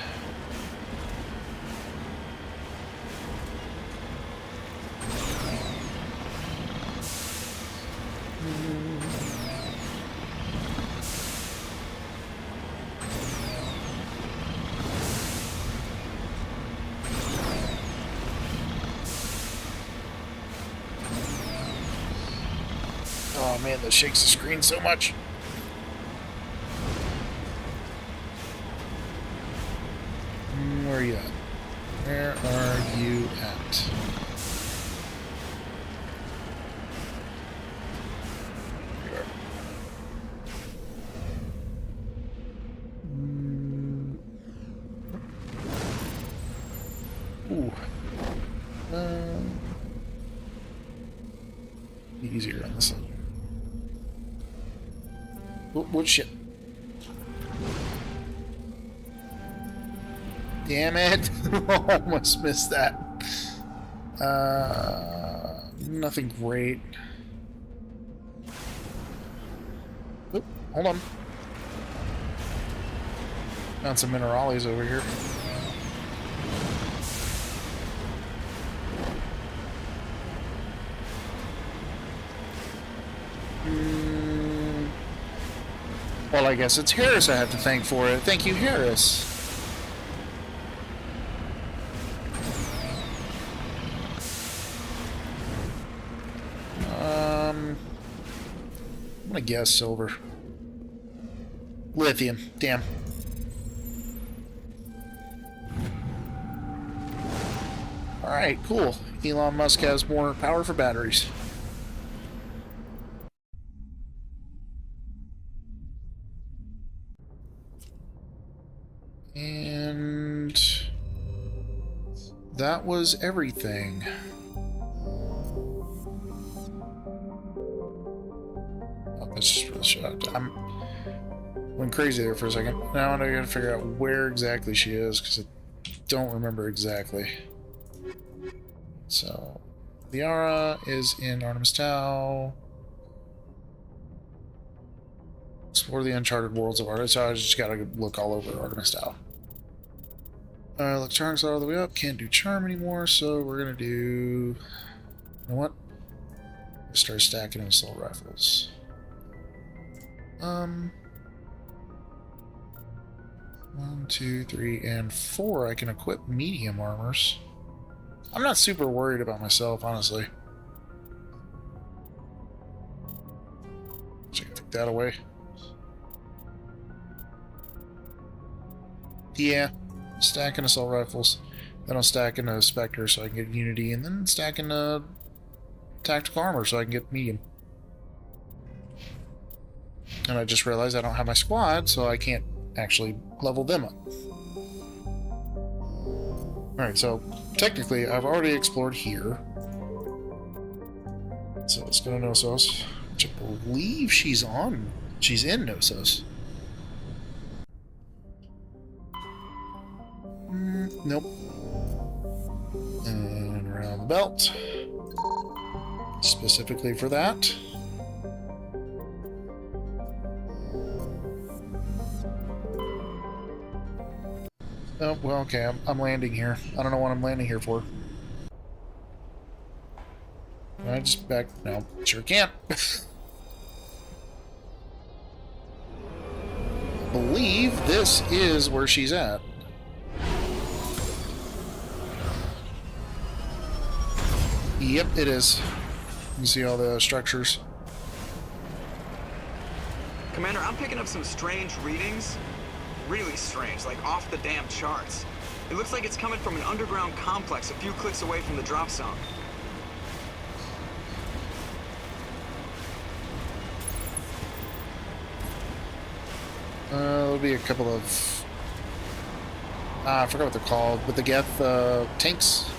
Oh man, that shakes the screen so much. Where are you at? Where are you at? Ooh. Be easier on this side. What shit? Damn it! Almost missed that. Nothing great. Oop, hold on. Found some minerales over here. Well, I guess it's Harris I have to thank for it. Thank you, Harris. I'm gonna guess silver. Lithium. Damn. Alright, cool. Elon Musk has more power for batteries. And that was everything. Oh, that's just really shocked. I went crazy there for a second. Now I gotta figure out where exactly she is because I don't remember exactly. So, Liara is in Artemis Tau. Explore the uncharted worlds of Artemis. So I just gotta look all over Artemis Tau. Look, Charm's all the way up. Can't do Charm anymore, so we're gonna do... You know what? Start stacking assault rifles. 1, 2, 3, and 4 I can equip medium armors. I'm not super worried about myself, honestly. So I can take that away. Yeah, stacking assault rifles. Then I'll stack into Spectre so I can get Unity, and then stack into Tactical Armor so I can get Medium. And I just realized I don't have my squad, so I can't actually level them up. Alright, so technically I've already explored here. So let's go to Knossos, which I believe she's on. She's in Knossos. Nope. And around the belt. Specifically for that. Oh, well, okay, I'm landing here. I don't know what I'm landing here for. Can I just back? No, sure can't. I believe this is where she's at. Yep, it is. You can see all the structures. Commander, I'm picking up some strange readings. Really strange, like off the damn charts. It looks like it's coming from an underground complex a few clicks away from the drop zone. There'll be a couple of... I forgot what they're called, but the Geth tanks.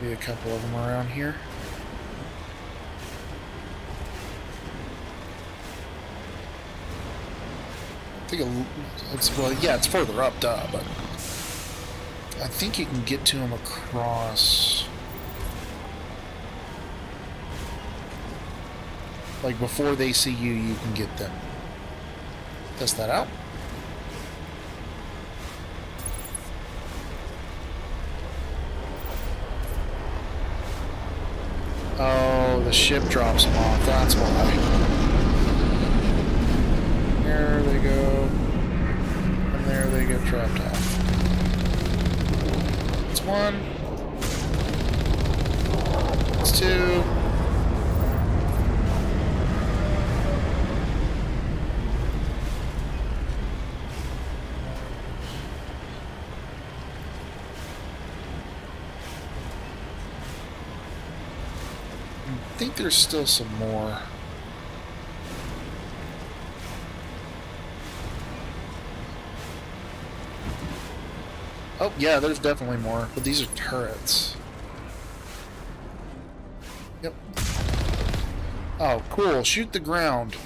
Be a couple of them around here. I think it's, well, yeah, it's further up, duh, but I think you can get to them across, like, before they see you, you can get them. Test that out. Oh, the ship drops them off, that's why. There they go. And there they get trapped off. It's one. It's two. I think there's still some more. Oh, yeah, there's definitely more, but these are turrets. Yep. Oh, cool. Shoot the ground.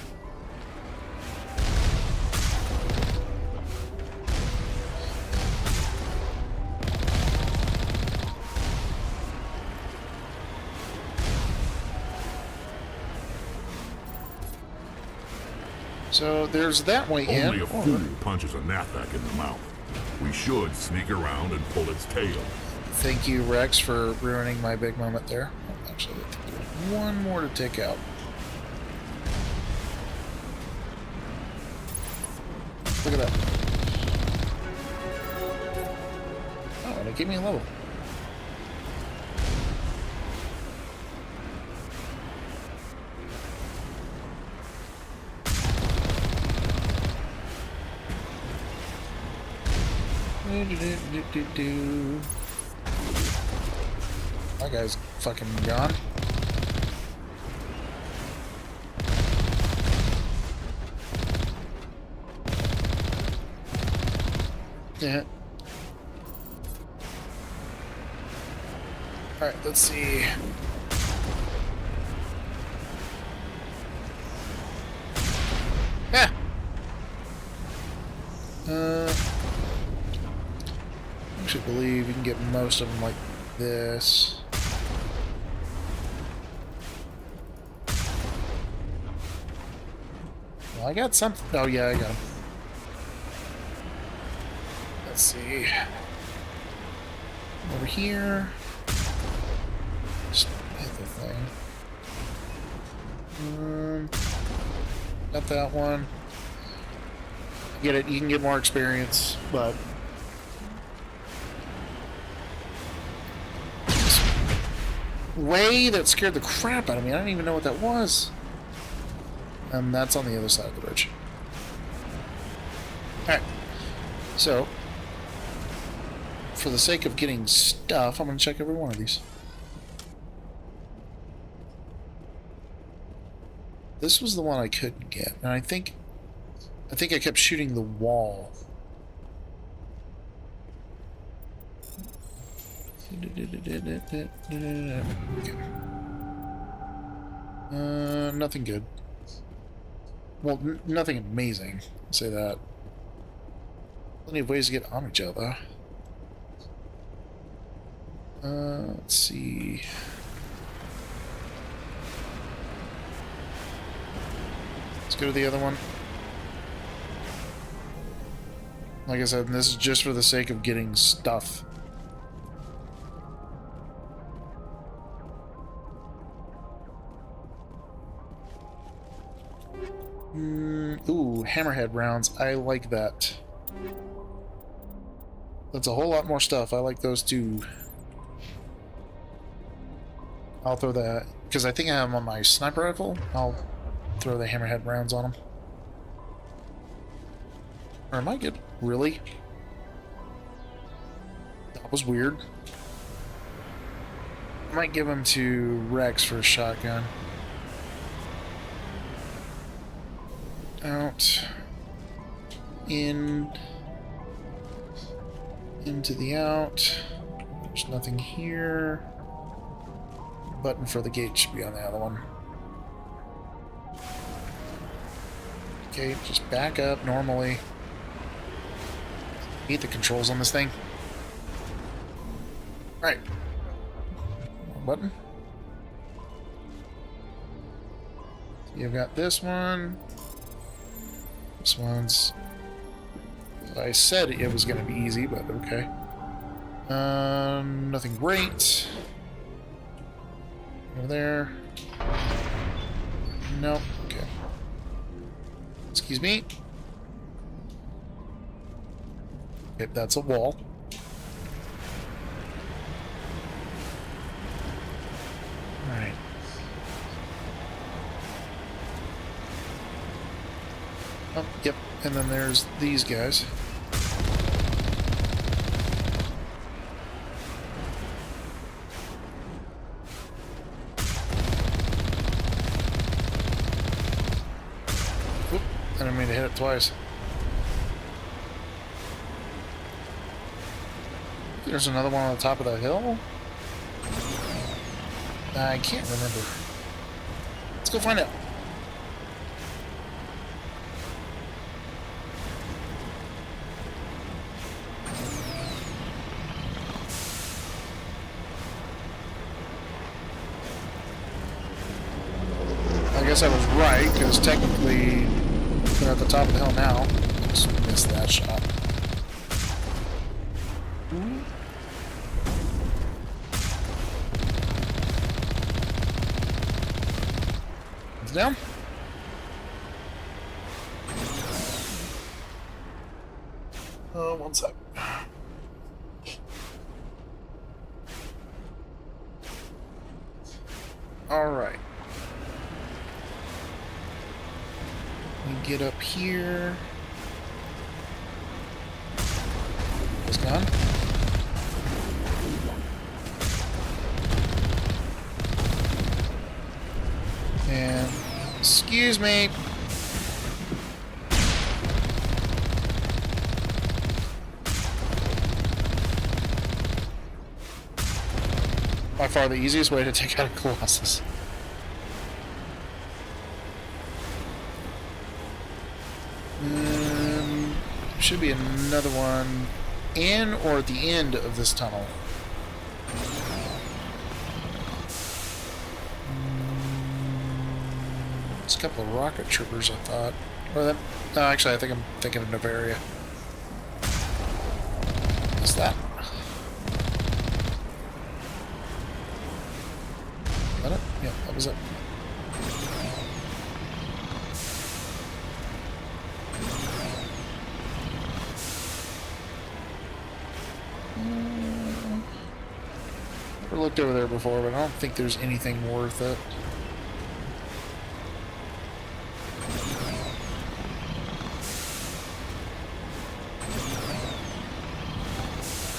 So there's that way in. Only a fool punches a Nathak in the mouth. We should sneak around and pull its tail. Thank you, Rex, for ruining my big moment there. Oh, actually, I think there's one more to take out. Look at that. Oh, and it gave me a level. That guy's fucking gone. Yeah. Alright, let's see. Yeah. I should believe you can get most of them like this. Well, I got something. Oh, yeah, I got them. Let's see. Over here. Just hit the thing. Got that one. Get it. You can get more experience, but way that scared the crap out of me. I don't even know what that was. And that's on the other side of the bridge. Alright. So, for the sake of getting stuff, I'm going to check every one of these. This was the one I couldn't get, and I think I kept shooting the wall. Okay. Nothing good. Well, nothing amazing. I'll say that. Plenty of ways to get on each other. Let's see. Let's go to the other one. Like I said, this is just for the sake of getting stuff. Ooh, hammerhead rounds. I like that. That's a whole lot more stuff. I like those too. I'll throw that, because I think I have them on my sniper rifle. I'll throw the hammerhead rounds on them. Or am I good? Really? That was weird. I might give them to Rex for a shotgun. Out. In. Into the out. There's nothing here. Button for the gate should be on the other one. Okay, just back up normally. Hate the controls on this thing. Right. Button. You've got this one. This one's... I said it was going to be easy, but okay. Nothing great. Over there. Nope. Okay. Excuse me. Okay, that's a wall. Alright. Oh, yep. And then there's these guys. Oop, I didn't mean to hit it twice. There's another one on the top of that hill. I can't remember. Let's go find out. I guess I was right, because technically they're at the top of the hill now. Just missed that shot. It's down. One sec. All right. We get up here. It's gone. And excuse me. By far the easiest way to take out a Colossus. Should be another one in or at the end of this tunnel. It's a couple of rocket troopers, I thought. Or that? No, actually, I think I'm thinking of Novaria. What's that? Is that it? Yeah, that was it. Never looked over there before, but I don't think there's anything worth it.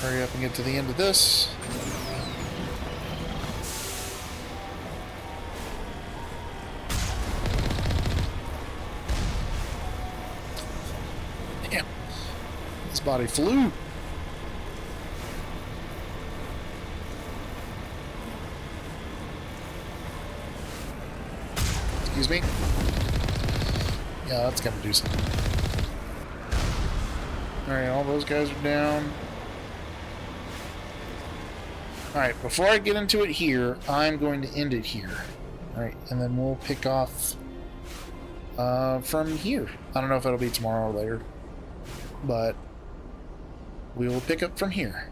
hurry up and get to the end of this. Damn. His body flew. Excuse me. Yeah, that's gonna do something. Alright, all those guys are down. Alright, before I get into it here, I'm going to end it here. Alright, and then we'll pick off from here. I don't know if it'll be tomorrow or later, but we will pick up from here.